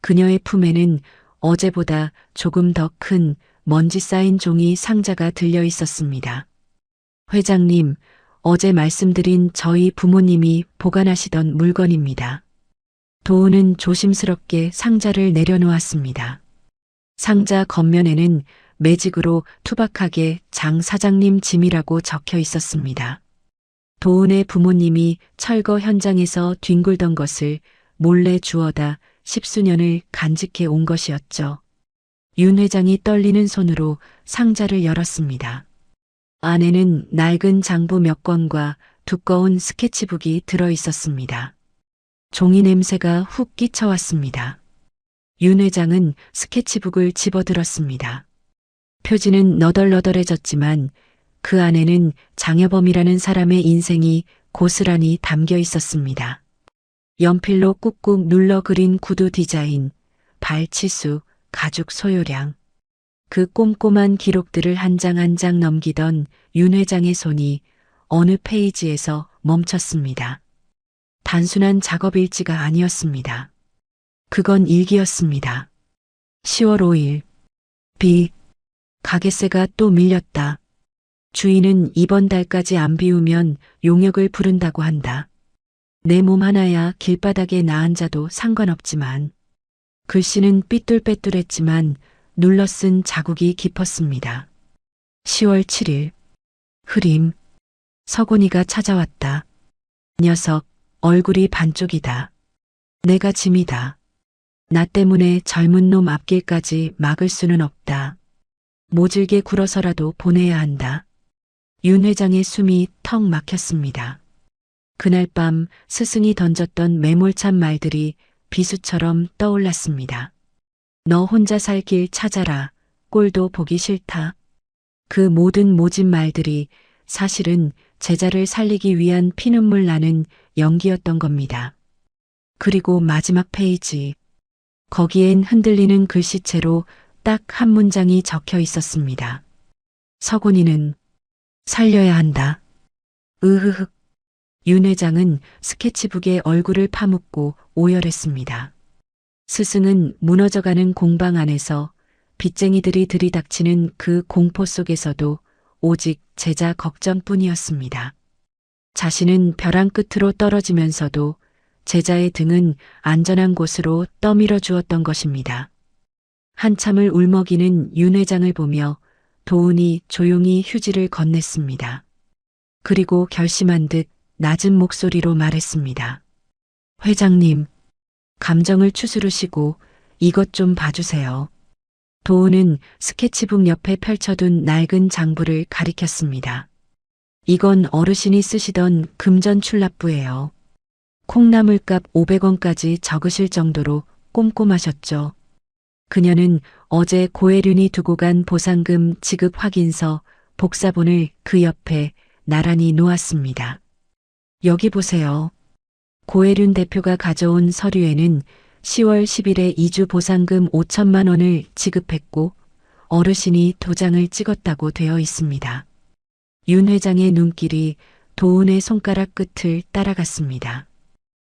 그녀의 품에는 어제보다 조금 더 큰 먼지 쌓인 종이 상자가 들려 있었습니다. 회장님, 어제 말씀드린 저희 부모님이 보관하시던 물건입니다. 도우는 조심스럽게 상자를 내려놓았습니다. 상자 겉면에는 매직으로 투박하게 장 사장님 짐이라고 적혀 있었습니다. 도은의 부모님이 철거 현장에서 뒹굴던 것을 몰래 주워다 10수년을 간직해 온 것이었죠. 윤 회장이 떨리는 손으로 상자를 열었습니다. 안에는 낡은 장부 몇 권과 두꺼운 스케치북이 들어 있었습니다. 종이 냄새가 훅 끼쳐왔습니다. 윤 회장은 스케치북을 집어들었습니다. 표지는 너덜너덜해졌지만 그 안에는 장여범이라는 사람의 인생이 고스란히 담겨 있었습니다. 연필로 꾹꾹 눌러 그린 구두 디자인, 발 치수, 가죽 소요량. 그 꼼꼼한 기록들을 한 장 한 장 넘기던 윤 회장의 손이 어느 페이지에서 멈췄습니다. 단순한 작업 일지가 아니었습니다. 그건 일기였습니다. 10월 5일. 비. 가게세가 또 밀렸다. 주인은 이번 달까지 안 비우면 용역을 부른다고 한다. 내 몸 하나야 길바닥에 나앉아도 상관없지만. 글씨는 삐뚤빼뚤했지만 눌러 쓴 자국이 깊었습니다. 10월 7일. 흐림. 서곤이가 찾아왔다. 녀석, 얼굴이 반쪽이다. 내가 짐이다. 나 때문에 젊은 놈 앞길까지 막을 수는 없다. 모질게 굴어서라도 보내야 한다. 윤 회장의 숨이 턱 막혔습니다. 그날 밤 스승이 던졌던 매몰찬 말들이 비수처럼 떠올랐습니다. 너 혼자 살 길 찾아라. 꼴도 보기 싫다. 그 모든 모진 말들이 사실은 제자를 살리기 위한 피눈물 나는 연기였던 겁니다. 그리고 마지막 페이지. 거기엔 흔들리는 글씨체로 딱 한 문장이 적혀 있었습니다. 서곤이는 살려야 한다. 으흐흑. 윤 회장은 스케치북에 얼굴을 파묻고 오열했습니다. 스승은 무너져가는 공방 안에서 빚쟁이들이 들이닥치는 그 공포 속에서도 오직 제자 걱정뿐이었습니다. 자신은 벼랑 끝으로 떨어지면서도 제자의 등은 안전한 곳으로 떠밀어 주었던 것입니다. 한참을 울먹이는 윤 회장을 보며 도훈이 조용히 휴지를 건넸습니다. 그리고 결심한 듯 낮은 목소리로 말했습니다. 회장님, 감정을 추스르시고 이것 좀 봐주세요. 도우는 스케치북 옆에 펼쳐둔 낡은 장부를 가리켰습니다. 이건 어르신이 쓰시던 금전 출납부예요. 콩나물값 500원까지 적으실 정도로 꼼꼼하셨죠. 그녀는 어제 고혜륜이 두고 간 보상금 지급 확인서 복사본을 그 옆에 나란히 놓았습니다. 여기 보세요. 고혜륜 대표가 가져온 서류에는 10월 10일에 이주 보상금 5천만 원을 지급했고 어르신이 도장을 찍었다고 되어 있습니다. 윤 회장의 눈길이 도은의 손가락 끝을 따라갔습니다.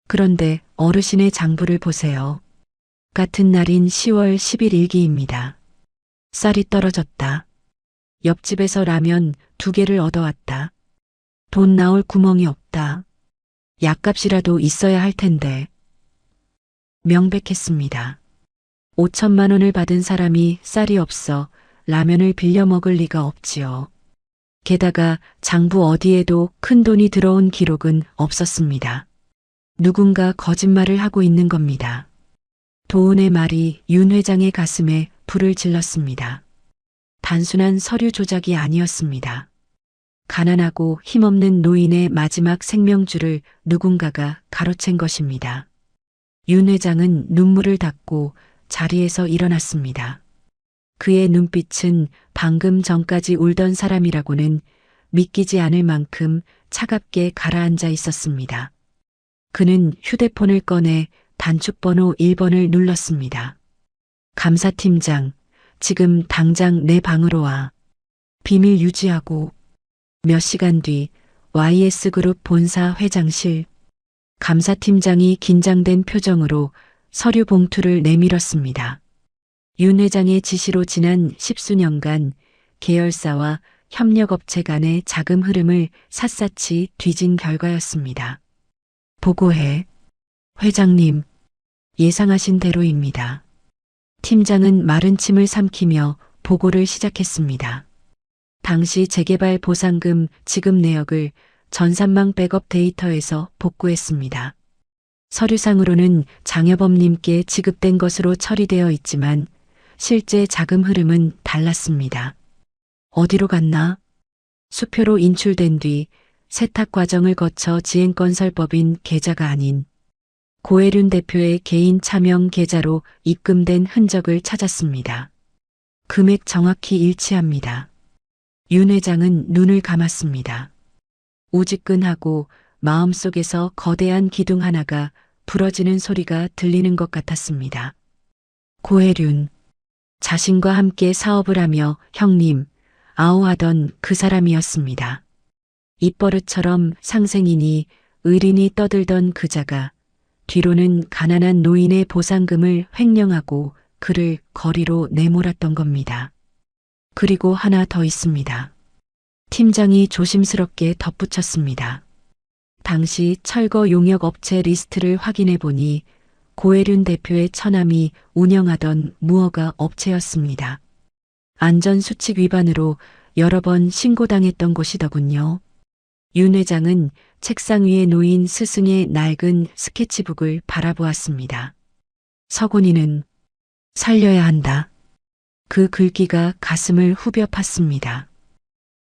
그런데 어르신의 장부를 보세요. 같은 날인 10월 10일 일기입니다. 쌀이 떨어졌다. 옆집에서 라면 2개를 얻어왔다. 돈 나올 구멍이 없다. 약값이라도 있어야 할 텐데. 명백했습니다. 5천만 원을 받은 사람이 쌀이 없어 라면을 빌려 먹을 리가 없지요. 게다가 장부 어디에도 큰 돈이 들어온 기록은 없었습니다. 누군가 거짓말을 하고 있는 겁니다. 도은의 말이 윤 회장의 가슴에 불을 질렀습니다. 단순한 서류 조작이 아니었습니다. 가난하고 힘없는 노인의 마지막 생명줄을 누군가가 가로챈 것입니다. 윤 회장은 눈물을 닦고 자리에서 일어났습니다. 그의 눈빛은 방금 전까지 울던 사람이라고는 믿기지 않을 만큼 차갑게 가라앉아 있었습니다. 그는 휴대폰을 꺼내 단축번호 1번을 눌렀습니다. 감사팀장, 지금 당장 내 방으로 와. 비밀 유지하고. 몇 시간 뒤 YS그룹 본사 회장실. 감사팀장이 긴장된 표정으로 서류 봉투를 내밀었습니다. 윤 회장의 지시로 지난 10수년간 계열사와 협력업체 간의 자금 흐름을 샅샅이 뒤진 결과였습니다. 보고해. 회장님, 예상하신 대로입니다. 팀장은 마른 침을 삼키며 보고를 시작했습니다. 당시 재개발 보상금 지급 내역을 전산망 백업 데이터에서 복구했습니다. 서류상으로는 장여범님께 지급된 것으로 처리되어 있지만 실제 자금 흐름은 달랐습니다. 어디로 갔나? 수표로 인출된 뒤 세탁 과정을 거쳐 지행건설법인 계좌가 아닌 고혜륜 대표의 개인 차명 계좌로 입금된 흔적을 찾았습니다. 금액 정확히 일치합니다. 윤 회장은 눈을 감았습니다. 우지끈하고 마음속에서 거대한 기둥 하나가 부러지는 소리가 들리는 것 같았습니다. 고혜륜, 자신과 함께 사업을 하며 형님, 아우하던 그 사람이었습니다. 입버릇처럼 상생이니 의린이 떠들던 그자가 뒤로는 가난한 노인의 보상금을 횡령하고 그를 거리로 내몰았던 겁니다. 그리고 하나 더 있습니다. 팀장이 조심스럽게 덧붙였습니다. 당시 철거 용역 업체 리스트를 확인해 보니 고혜륜 대표의 처남이 운영하던 무허가 업체였습니다. 안전수칙 위반으로 여러 번 신고당했던 곳이더군요. 윤 회장은 책상 위에 놓인 스승의 낡은 스케치북을 바라보았습니다. 서곤이는 살려야 한다. 그 글귀가 가슴을 후벼 팠습니다.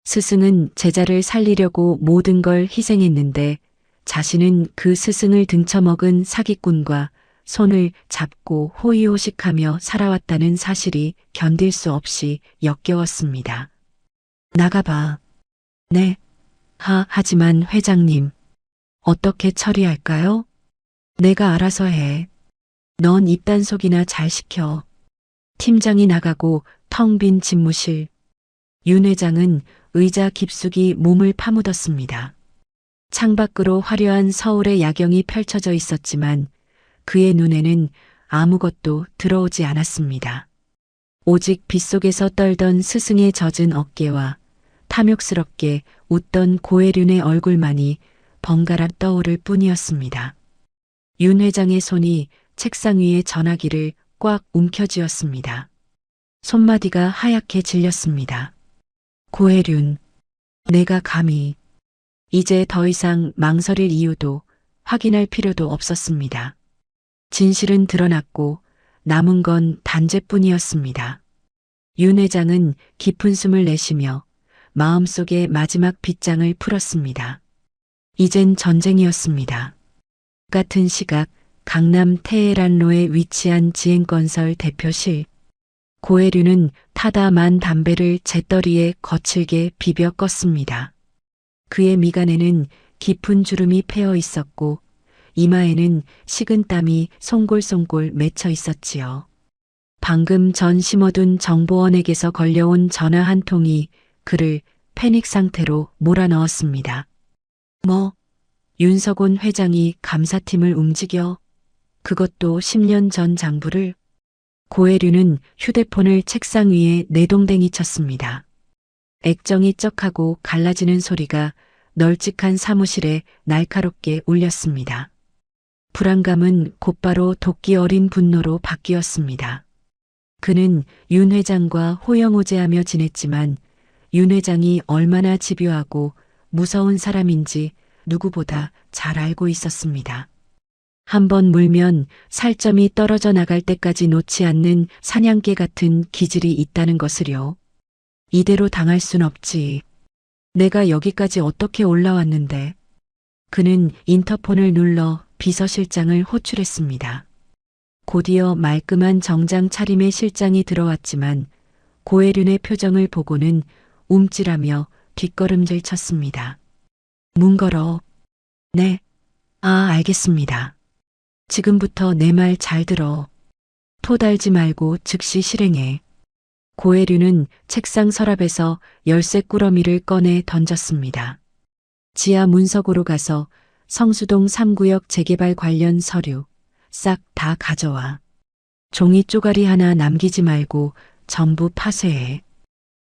스승은 제자를 살리려고 모든 걸 희생했는데 자신은 그 스승을 등쳐먹은 사기꾼과 손을 잡고 호의호식하며 살아왔다는 사실이 견딜 수 없이 역겨웠습니다. 나가봐. 네. 하지만 회장님, 어떻게 처리할까요? 내가 알아서 해. 넌 입단속이나 잘 시켜. 팀장이 나가고 텅 빈 집무실. 윤 회장은 의자 깊숙이 몸을 파묻었습니다. 창밖으로 화려한 서울의 야경이 펼쳐져 있었지만 그의 눈에는 아무것도 들어오지 않았습니다. 오직 빗속에서 떨던 스승의 젖은 어깨와 탐욕스럽게 웃던 고혜륜의 얼굴만이 번갈아 떠오를 뿐이었습니다. 윤 회장의 손이 책상 위의 전화기를 꽉 움켜쥐었습니다. 손마디가 하얗게 질렸습니다. 고혜륜, 내가 감히. 이제 더 이상 망설일 이유도 확인할 필요도 없었습니다. 진실은 드러났고 남은 건 단죄뿐이었습니다. 윤 회장은 깊은 숨을 내쉬며 마음속에 마지막 빗장을 풀었습니다. 이젠 전쟁이었습니다. 같은 시각 강남 테헤란로에 위치한 지행건설 대표실. 고혜류는 타다 만 담배를 재떨이에 거칠게 비벼 껐습니다. 그의 미간에는 깊은 주름이 패어 있었고 이마에는 식은 땀이 송골송골 맺혀 있었지요. 방금 전 심어둔 정보원에게서 걸려온 전화 한 통이 그를 패닉 상태로 몰아넣었습니다. 윤석온 회장이 감사팀을 움직여? 그것도 10년 전 장부를? 고혜류는 휴대폰을 책상 위에 내동댕이 쳤습니다. 액정이 쩍하고 갈라지는 소리가 널찍한 사무실에 날카롭게 울렸습니다. 불안감은 곧바로 도끼 어린 분노로 바뀌었습니다. 그는 윤 회장과 호영호재하며 지냈지만 윤 회장이 얼마나 집요하고 무서운 사람인지 누구보다 잘 알고 있었습니다. 한번 물면 살점이 떨어져 나갈 때까지 놓지 않는 사냥개 같은 기질이 있다는 것을요. 이대로 당할 순 없지. 내가 여기까지 어떻게 올라왔는데. 그는 인터폰을 눌러 비서실장을 호출했습니다. 곧이어 말끔한 정장 차림의 실장이 들어왔지만 고혜륜의 표정을 보고는 움찔하며 뒷걸음질 쳤습니다. 문 걸어. 네. 알겠습니다. 지금부터 내 말 잘 들어. 토달지 말고 즉시 실행해. 고혜륜은 책상 서랍에서 열쇠 꾸러미를 꺼내 던졌습니다. 지하 문석으로 가서 성수동 3구역 재개발 관련 서류 싹 다 가져와. 종이 쪼가리 하나 남기지 말고 전부 파쇄해.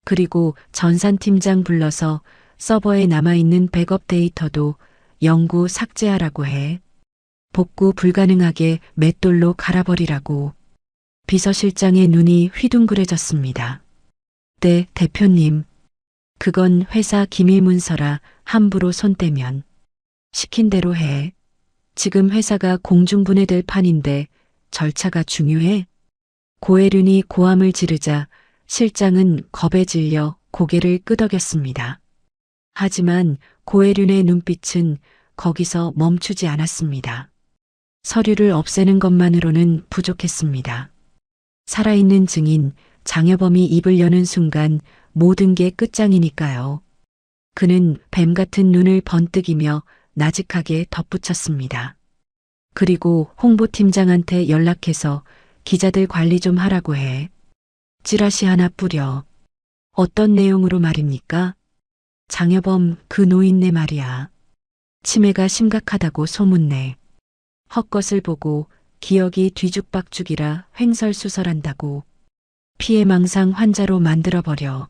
그리고 전산팀장 불러서 서버에 남아있는 백업 데이터도 영구 삭제하라고 해. 복구 불가능하게 맷돌로 갈아버리라고. 비서실장의 눈이 휘둥그레졌습니다. 네, 대표님. 그건 회사 기밀문서라 함부로 손대면. 시킨 대로 해. 지금 회사가 공중분해될 판인데 절차가 중요해. 고혜륜이 고함을 지르자 실장은 겁에 질려 고개를 끄덕였습니다. 하지만 고혜륜의 눈빛은 거기서 멈추지 않았습니다. 서류를 없애는 것만으로는 부족했습니다. 살아있는 증인 장여범이 입을 여는 순간 모든 게 끝장이니까요. 그는 뱀 같은 눈을 번뜩이며 나직하게 덧붙였습니다. 그리고 홍보팀장한테 연락해서 기자들 관리 좀 하라고 해. 찌라시 하나 뿌려. 어떤 내용으로 말입니까? 장여범 그 노인네 말이야. 치매가 심각하다고 소문내. 헛것을 보고 기억이 뒤죽박죽이라 횡설수설한다고. 피해망상 환자로 만들어버려.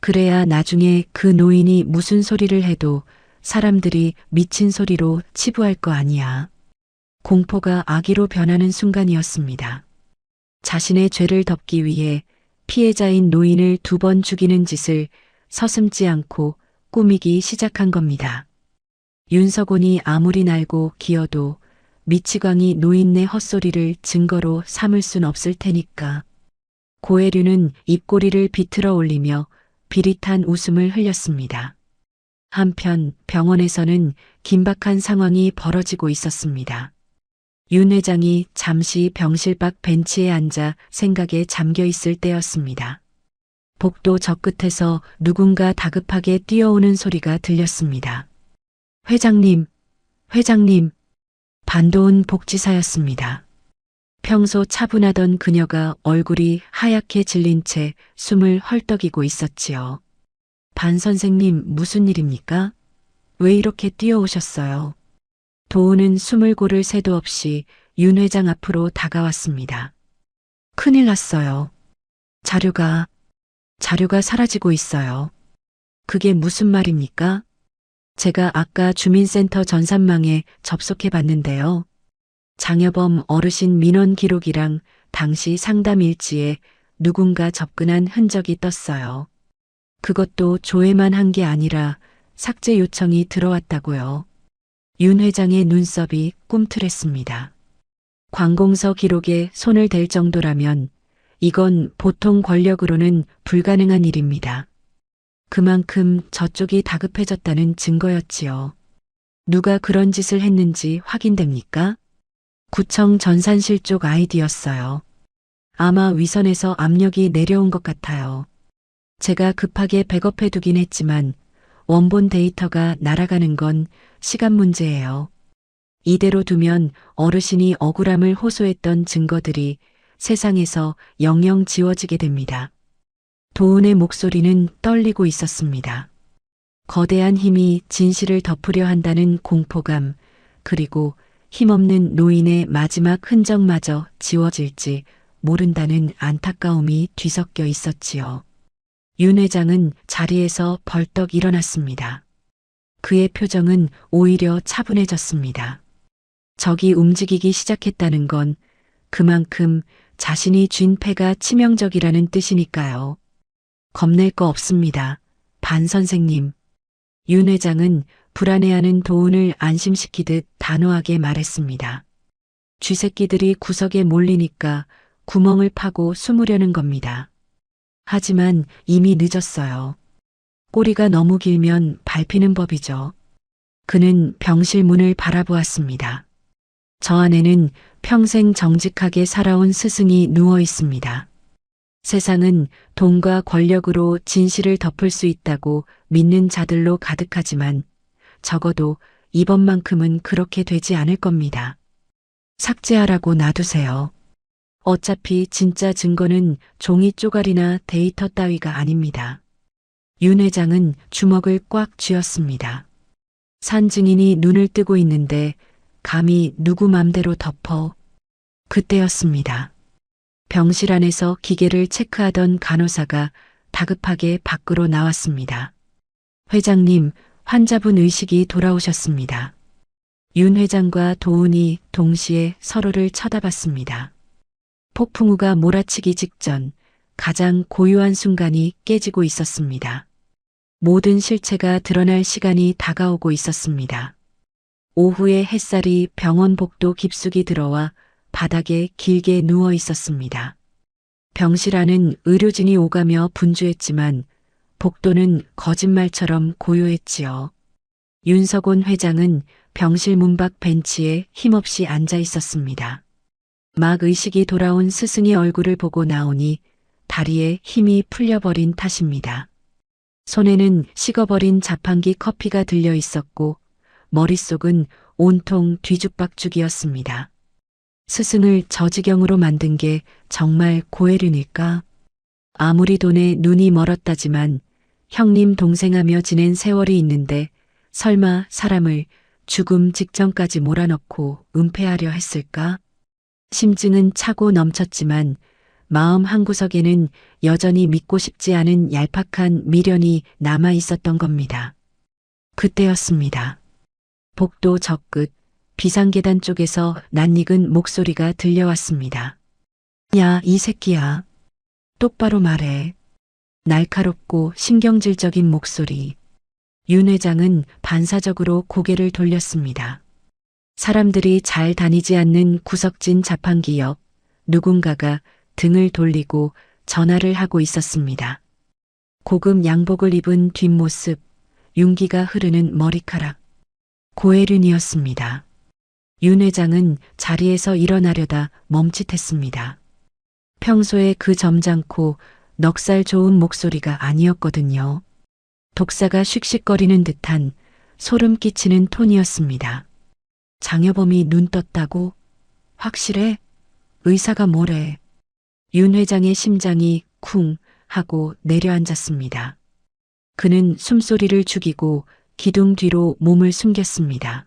그래야 나중에 그 노인이 무슨 소리를 해도 사람들이 미친 소리로 치부할 거 아니야. 공포가 악의로 변하는 순간이었습니다. 자신의 죄를 덮기 위해 피해자인 노인을 2번 죽이는 짓을 서슴지 않고 꾸미기 시작한 겁니다. 윤석온이 아무리 날고 기어도 미치광이 노인네 헛소리를 증거로 삼을 순 없을 테니까. 고혜륜은 입꼬리를 비틀어 올리며 비릿한 웃음을 흘렸습니다. 한편 병원에서는 긴박한 상황이 벌어지고 있었습니다. 윤 회장이 잠시 병실 밖 벤치에 앉아 생각에 잠겨 있을 때였습니다. 복도 저 끝에서 누군가 다급하게 뛰어오는 소리가 들렸습니다. 회장님, 회장님. 반도은 복지사였습니다. 평소 차분하던 그녀가 얼굴이 하얗게 질린 채 숨을 헐떡이고 있었지요. 반 선생님 무슨 일입니까? 왜 이렇게 뛰어오셨어요? 도우는 숨을 고를 새도 없이 윤 회장 앞으로 다가왔습니다. 큰일 났어요. 자료가 사라지고 있어요. 그게 무슨 말입니까? 제가 아까 주민센터 전산망에 접속해 봤는데요. 장여범 어르신 민원 기록이랑 당시 상담 일지에 누군가 접근한 흔적이 떴어요. 그것도 조회만 한 게 아니라 삭제 요청이 들어왔다고요. 윤 회장의 눈썹이 꿈틀했습니다. 관공서 기록에 손을 댈 정도라면 이건 보통 권력으로는 불가능한 일입니다. 그만큼 저쪽이 다급해졌다는 증거였지요. 누가 그런 짓을 했는지 확인됩니까? 구청 전산실 쪽 아이디였어요. 아마 위선에서 압력이 내려온 것 같아요. 제가 급하게 백업해 두긴 했지만 원본 데이터가 날아가는 건 시간 문제예요. 이대로 두면 어르신이 억울함을 호소했던 증거들이 세상에서 영영 지워지게 됩니다. 도은의 목소리는 떨리고 있었습니다. 거대한 힘이 진실을 덮으려 한다는 공포감, 그리고 힘없는 노인의 마지막 흔적마저 지워질지 모른다는 안타까움이 뒤섞여 있었지요. 윤 회장은 자리에서 벌떡 일어났습니다. 그의 표정은 오히려 차분해졌습니다. 적이 움직이기 시작했다는 건 그만큼 자신이 쥔 패가 치명적이라는 뜻이니까요. 겁낼 거 없습니다. 반 선생님. 윤 회장은 불안해하는 도훈을 안심시키듯 단호하게 말했습니다. 쥐새끼들이 구석에 몰리니까 구멍을 파고 숨으려는 겁니다. 하지만 이미 늦었어요. 꼬리가 너무 길면 밟히는 법이죠. 그는 병실 문을 바라보았습니다. 저 안에는 평생 정직하게 살아온 스승이 누워 있습니다. 세상은 돈과 권력으로 진실을 덮을 수 있다고 믿는 자들로 가득하지만 적어도 이번만큼은 그렇게 되지 않을 겁니다. 삭제하라고 놔두세요. 어차피 진짜 증거는 종이 쪼가리나 데이터 따위가 아닙니다. 윤 회장은 주먹을 꽉 쥐었습니다. 산 증인이 눈을 뜨고 있는데 감히 누구 맘대로 덮어. 그때였습니다. 병실 안에서 기계를 체크하던 간호사가 다급하게 밖으로 나왔습니다. 회장님, 환자분 의식이 돌아오셨습니다. 윤 회장과 도훈이 동시에 서로를 쳐다봤습니다. 폭풍우가 몰아치기 직전 가장 고요한 순간이 깨지고 있었습니다. 모든 실체가 드러날 시간이 다가오고 있었습니다. 오후에 햇살이 병원 복도 깊숙이 들어와 바닥에 길게 누워 있었습니다. 병실 안은 의료진이 오가며 분주했지만 복도는 거짓말처럼 고요했지요. 윤석온 회장은 병실 문 밖 벤치에 힘없이 앉아 있었습니다. 막 의식이 돌아온 스승의 얼굴을 보고 나오니 다리에 힘이 풀려버린 탓입니다. 손에는 식어버린 자판기 커피가 들려 있었고 머릿속은 온통 뒤죽박죽이었습니다. 스승을 저 지경으로 만든 게 정말 고혜륜일까? 아무리 돈에 눈이 멀었다지만 형님 동생하며 지낸 세월이 있는데 설마 사람을 죽음 직전까지 몰아넣고 은폐하려 했을까? 심증은 차고 넘쳤지만 마음 한구석에는 여전히 믿고 싶지 않은 얄팍한 미련이 남아 있었던 겁니다. 그때였습니다. 복도 저 끝 비상계단 쪽에서 낯익은 목소리가 들려왔습니다. 야, 이 새끼야. 똑바로 말해. 날카롭고 신경질적인 목소리. 윤 회장은 반사적으로 고개를 돌렸습니다. 사람들이 잘 다니지 않는 구석진 자판기 옆 누군가가 등을 돌리고 전화를 하고 있었습니다. 고급 양복을 입은 뒷모습, 윤기가 흐르는 머리카락. 고혜륜이었습니다. 윤 회장은 자리에서 일어나려다 멈칫했습니다. 평소에 그 점잖고 넉살 좋은 목소리가 아니었거든요. 독사가 씩씩거리는 듯한 소름 끼치는 톤이었습니다. 장여범이 눈 떴다고? 확실해? 의사가 뭐래? 윤 회장의 심장이 쿵 하고 내려앉았습니다. 그는 숨소리를 죽이고 기둥 뒤로 몸을 숨겼습니다.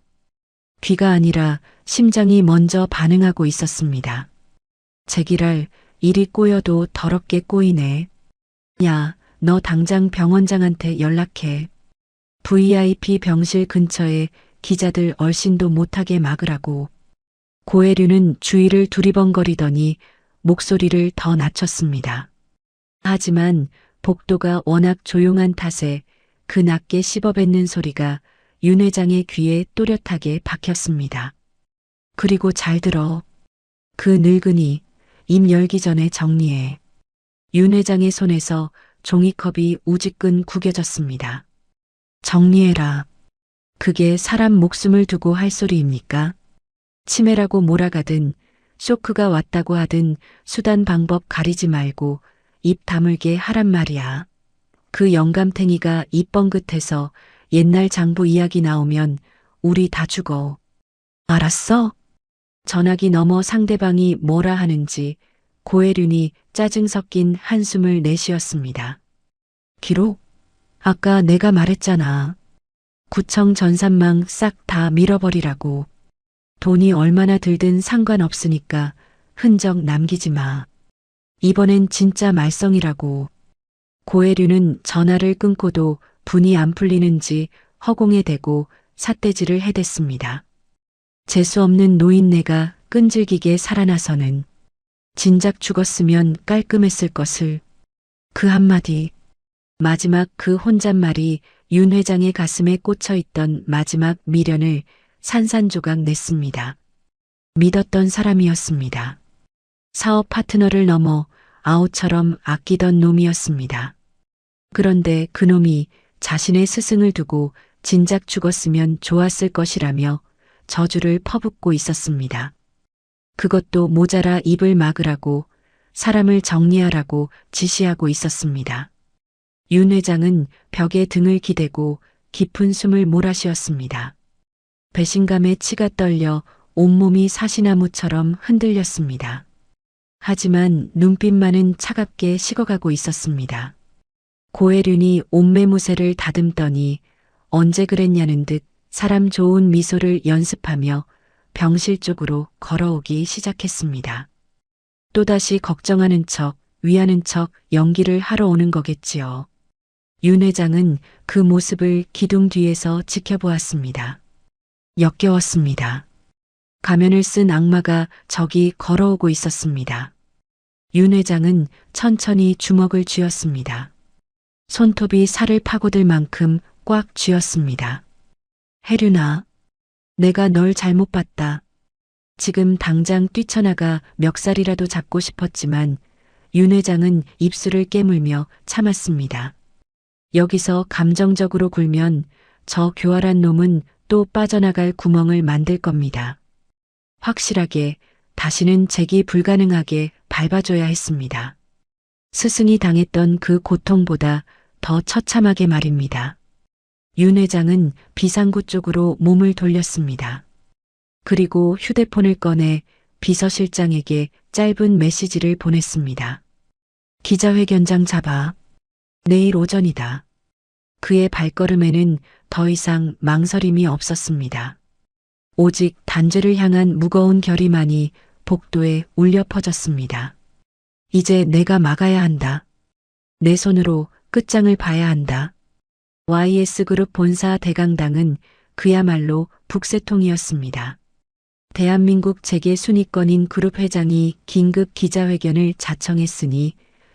귀가 아니라 심장이 먼저 반응하고 있었습니다. 제기랄, 일이 꼬여도 더럽게 꼬이네. 야, 너 당장 병원장한테 연락해. VIP 병실 근처에 기자들 얼씬도 못하게 막으라고. 고혜륜은 주위를 두리번거리더니 목소리를 더 낮췄습니다. 하지만 복도가 워낙 조용한 탓에 그 낮게 씹어뱉는 소리가 윤 회장의 귀에 또렷하게 박혔습니다. 그리고 잘 들어. 그 늙은이 입 열기 전에 정리해. 윤 회장의 손에서 종이컵이 우지끈 구겨졌습니다. 정리해라. 그게 사람 목숨을 두고 할 소리입니까? 치매라고 몰아가든 쇼크가 왔다고 하든 수단 방법 가리지 말고 입 다물게 하란 말이야. 그 영감탱이가 입 뻥긋해서 옛날 장부 이야기 나오면 우리 다 죽어. 알았어? 전화기 너머 상대방이 뭐라 하는지 고혜륜이 짜증 섞인 한숨을 내쉬었습니다. 기록? 아까 내가 말했잖아. 구청 전산망 싹 다 밀어버리라고. 돈이 얼마나 들든 상관없으니까 흔적 남기지 마. 이번엔 진짜 말썽이라고. 고혜륜은 전화를 끊고도 분이 안 풀리는지 허공에 대고 삿대질을 해댔습니다. 재수없는 노인네가 끈질기게 살아나서는 진작 죽었으면 깔끔했을 것을. 그 한마디, 마지막 그 혼잣말이 윤 회장의 가슴에 꽂혀있던 마지막 미련을 산산조각 냈습니다. 믿었던 사람이었습니다. 사업 파트너를 넘어 아우처럼 아끼던 놈이었습니다. 그런데 그놈이 자신의 스승을 두고 진작 죽었으면 좋았을 것이라며 저주를 퍼붓고 있었습니다. 그것도 모자라 입을 막으라고, 사람을 정리하라고 지시하고 있었습니다. 윤 회장은 벽에 등을 기대고 깊은 숨을 몰아쉬었습니다. 배신감에 치가 떨려 온몸이 사시나무처럼 흔들렸습니다. 하지만 눈빛만은 차갑게 식어가고 있었습니다. 고혜륜이 옷매무새를 다듬더니 언제 그랬냐는 듯 사람 좋은 미소를 연습하며 병실 쪽으로 걸어오기 시작했습니다. 또다시 걱정하는 척, 위하는 척 연기를 하러 오는 거겠지요. 윤 회장은 그 모습을 기둥 뒤에서 지켜보았습니다. 역겨웠습니다. 가면을 쓴 악마가 저기 걸어오고 있었습니다. 윤 회장은 천천히 주먹을 쥐었습니다. 손톱이 살을 파고들 만큼 꽉 쥐었습니다. 혜륜아, 내가 널 잘못 봤다. 지금 당장 뛰쳐나가 멱살이라도 잡고 싶었지만 윤 회장은 입술을 깨물며 참았습니다. 여기서 감정적으로 굴면 저 교활한 놈은 또 빠져나갈 구멍을 만들 겁니다. 확실하게 다시는 재기 불가능하게 밟아줘야 했습니다. 스승이 당했던 그 고통보다 더 처참하게 말입니다. 윤 회장은 비상구 쪽으로 몸을 돌렸습니다. 그리고 휴대폰을 꺼내 비서실장에게 짧은 메시지를 보냈습니다. 기자회견장 잡아. 내일 오전이다. 그의 발걸음에는 더 이상 망설임이 없었습니다. 오직 단죄를 향한 무거운 결의만이 복도에 울려 퍼졌습니다. 이제 내가 막아야 한다. 내 손으로 끝장을 봐야 한다. YS그룹 본사 대강당은 그야말로 북새통이었습니다. 대한민국 재계 순위권인 그룹 회장이 긴급 기자회견을 자청했으니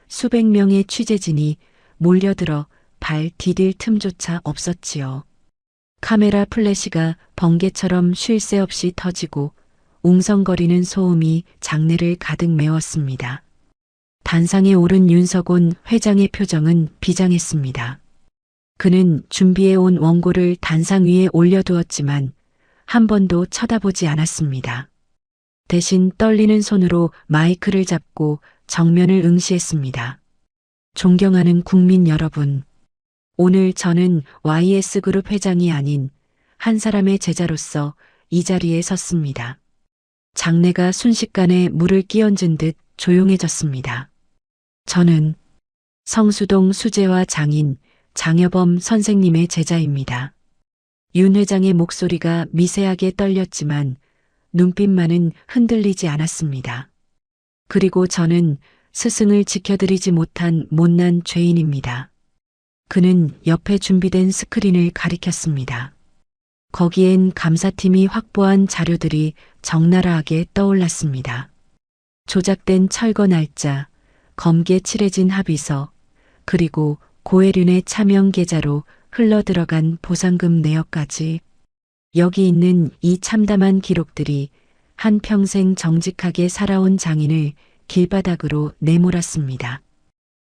수백 명의 취재진이 몰려들어 발 디딜 틈조차 없었지요. 카메라 플래시가 번개처럼 쉴 새 없이 터지고 웅성거리는 소음이 장내를 가득 메웠습니다. 단상에 오른 윤석온 회장의 표정은 비장했습니다. 그는 준비해온 원고를 단상 위에 올려두었지만 한 번도 쳐다보지 않았습니다. 대신 떨리는 손으로 마이크를 잡고 정면을 응시했습니다. 존경하는 국민 여러분, 오늘 저는 YS그룹 회장이 아닌 한 사람의 제자로서 이 자리에 섰습니다. 장내가 순식간에 물을 끼얹은 듯 조용해졌습니다. 저는 성수동 수재화 장인 장여범 선생님의 제자입니다. 윤 회장의 목소리가 미세하게 떨렸지만 눈빛만은 흔들리지 않았습니다. 그리고 저는 스승을 지켜드리지 못한 못난 죄인입니다. 그는 옆에 준비된 스크린을 가리켰습니다. 거기엔 감사팀이 확보한 자료들이 적나라하게 떠올랐습니다. 조작된 철거 날짜, 검게 칠해진 합의서, 그리고 고혜륜의 차명 계좌로 흘러들어간 보상금 내역까지. 여기 있는 이 참담한 기록들이 한평생 정직하게 살아온 장인을 길바닥으로 내몰았습니다.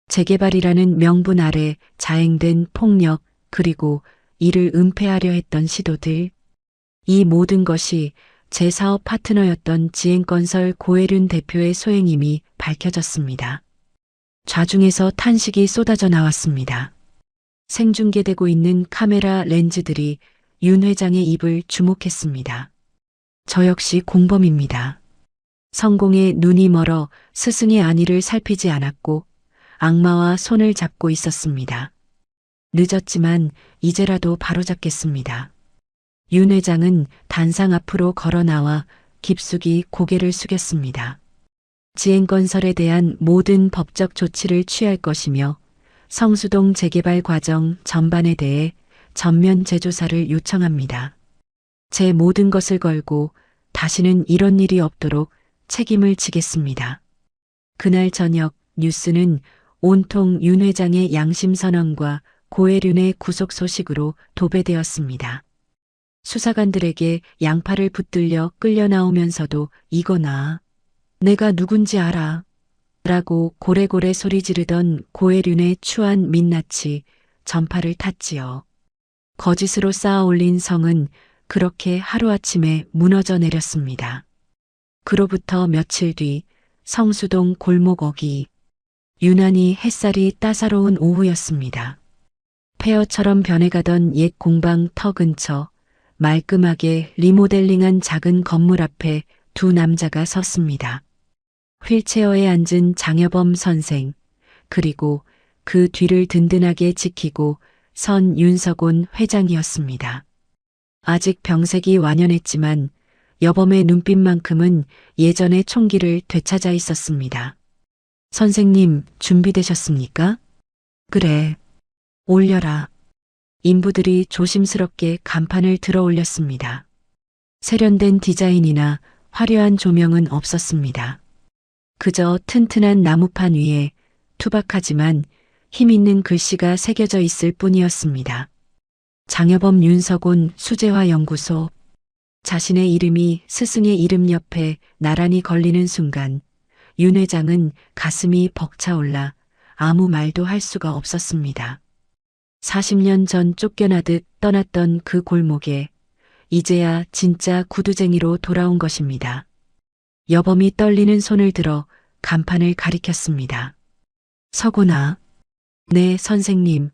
재개발이라는 명분 아래 자행된 폭력, 그리고 이를 은폐하려 했던 시도들. 이 모든 것이 제 사업 파트너였던 지행건설 고혜륜 대표의 소행임이 밝혀졌습니다. 좌중에서 탄식이 쏟아져 나왔습니다. 생중계되고 있는 카메라 렌즈들이 윤 회장의 입을 주목했습니다. 저 역시 공범입니다. 성공에 눈이 멀어 스승의 안위를 살피지 않았고 악마와 손을 잡고 있었습니다. 늦었지만 이제라도 바로잡겠습니다. 윤 회장은 단상 앞으로 걸어 나와 깊숙이 고개를 숙였습니다. 지행건설에 대한 모든 법적 조치를 취할 것이며 성수동 재개발 과정 전반에 대해 전면 재조사를 요청합니다. 제 모든 것을 걸고 다시는 이런 일이 없도록 책임을 지겠습니다. 그날 저녁 뉴스는 온통 윤 회장의 양심 선언과 고혜륜의 구속 소식으로 도배되었습니다. 수사관들에게 양팔을 붙들려 끌려 나오면서도 이거나 내가 누군지 알아 라고 고래고래 소리 지르던 고혜륜의 추한 민낯이 전파를 탔지요. 거짓으로 쌓아 올린 성은 그렇게 하루아침에 무너져 내렸습니다. 그로부터 며칠 뒤 성수동 골목 어귀, 유난히 햇살이 따사로운 오후였습니다. 폐허처럼 변해가던 옛 공방 터 근처 말끔하게 리모델링한 작은 건물 앞에 두 남자가 섰습니다. 휠체어에 앉은 장여범 선생, 그리고 그 뒤를 든든하게 지키고 선 윤석온 회장이었습니다. 아직 병색이 완연했지만 여범의 눈빛만큼은 예전의 총기를 되찾아 있었습니다. 선생님, 준비되셨습니까? 그래. 올려라. 인부들이 조심스럽게 간판을 들어 올렸습니다. 세련된 디자인이나 화려한 조명은 없었습니다. 그저 튼튼한 나무판 위에 투박하지만 힘있는 글씨가 새겨져 있을 뿐이었습니다. 장여범 윤석온 수재화연구소. 자신의 이름이 스승의 이름 옆에 나란히 걸리는 순간 윤 회장은 가슴이 벅차올라 아무 말도 할 수가 없었습니다. 40년 전 쫓겨나듯 떠났던 그 골목에 이제야 진짜 구두쟁이로 돌아온 것입니다. 여범이 떨리는 손을 들어 간판을 가리켰습니다. 서구나. 네, 선생님.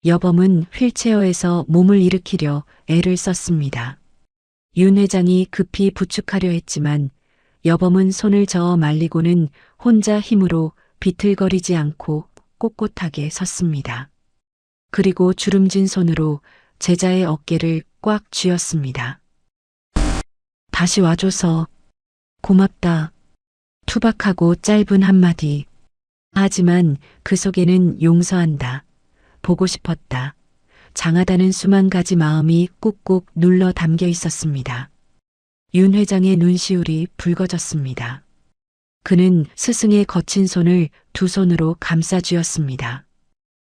여범은 휠체어에서 몸을 일으키려 애를 썼습니다. 윤 회장이 급히 부축하려 했지만 여범은 손을 저어 말리고는 혼자 힘으로 비틀거리지 않고 꼿꼿하게 섰습니다. 그리고 주름진 손으로 제자의 어깨를 꽉 쥐었습니다. 다시 와줘서 고맙다. 투박하고 짧은 한마디. 하지만 그 속에는 용서한다. 보고 싶었다. 장하다는 수만 가지 마음이 꾹꾹 눌러 담겨 있었습니다. 윤 회장의 눈시울이 붉어졌습니다. 그는 스승의 거친 손을 두 손으로 감싸 쥐었습니다.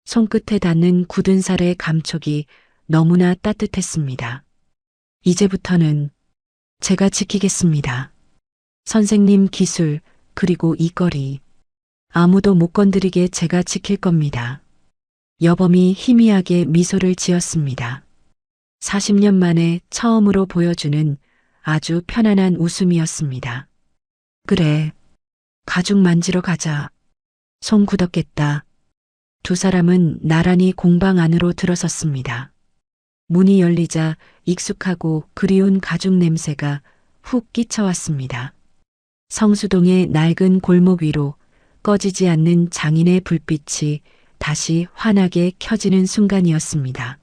손끝에 닿는 굳은 살의 감촉이 너무나 따뜻했습니다. 이제부터는 제가 지키겠습니다. 선생님 기술, 그리고 이 거리. 아무도 못 건드리게 제가 지킬 겁니다. 여범이 희미하게 미소를 지었습니다. 40년 만에 처음으로 보여주는 아주 편안한 웃음이었습니다. 그래, 가죽 만지러 가자. 손 굳었겠다. 두 사람은 나란히 공방 안으로 들어섰습니다. 문이 열리자 익숙하고 그리운 가죽 냄새가 훅 끼쳐왔습니다. 성수동의 낡은 골목 위로 꺼지지 않는 장인의 불빛이 다시 환하게 켜지는 순간이었습니다.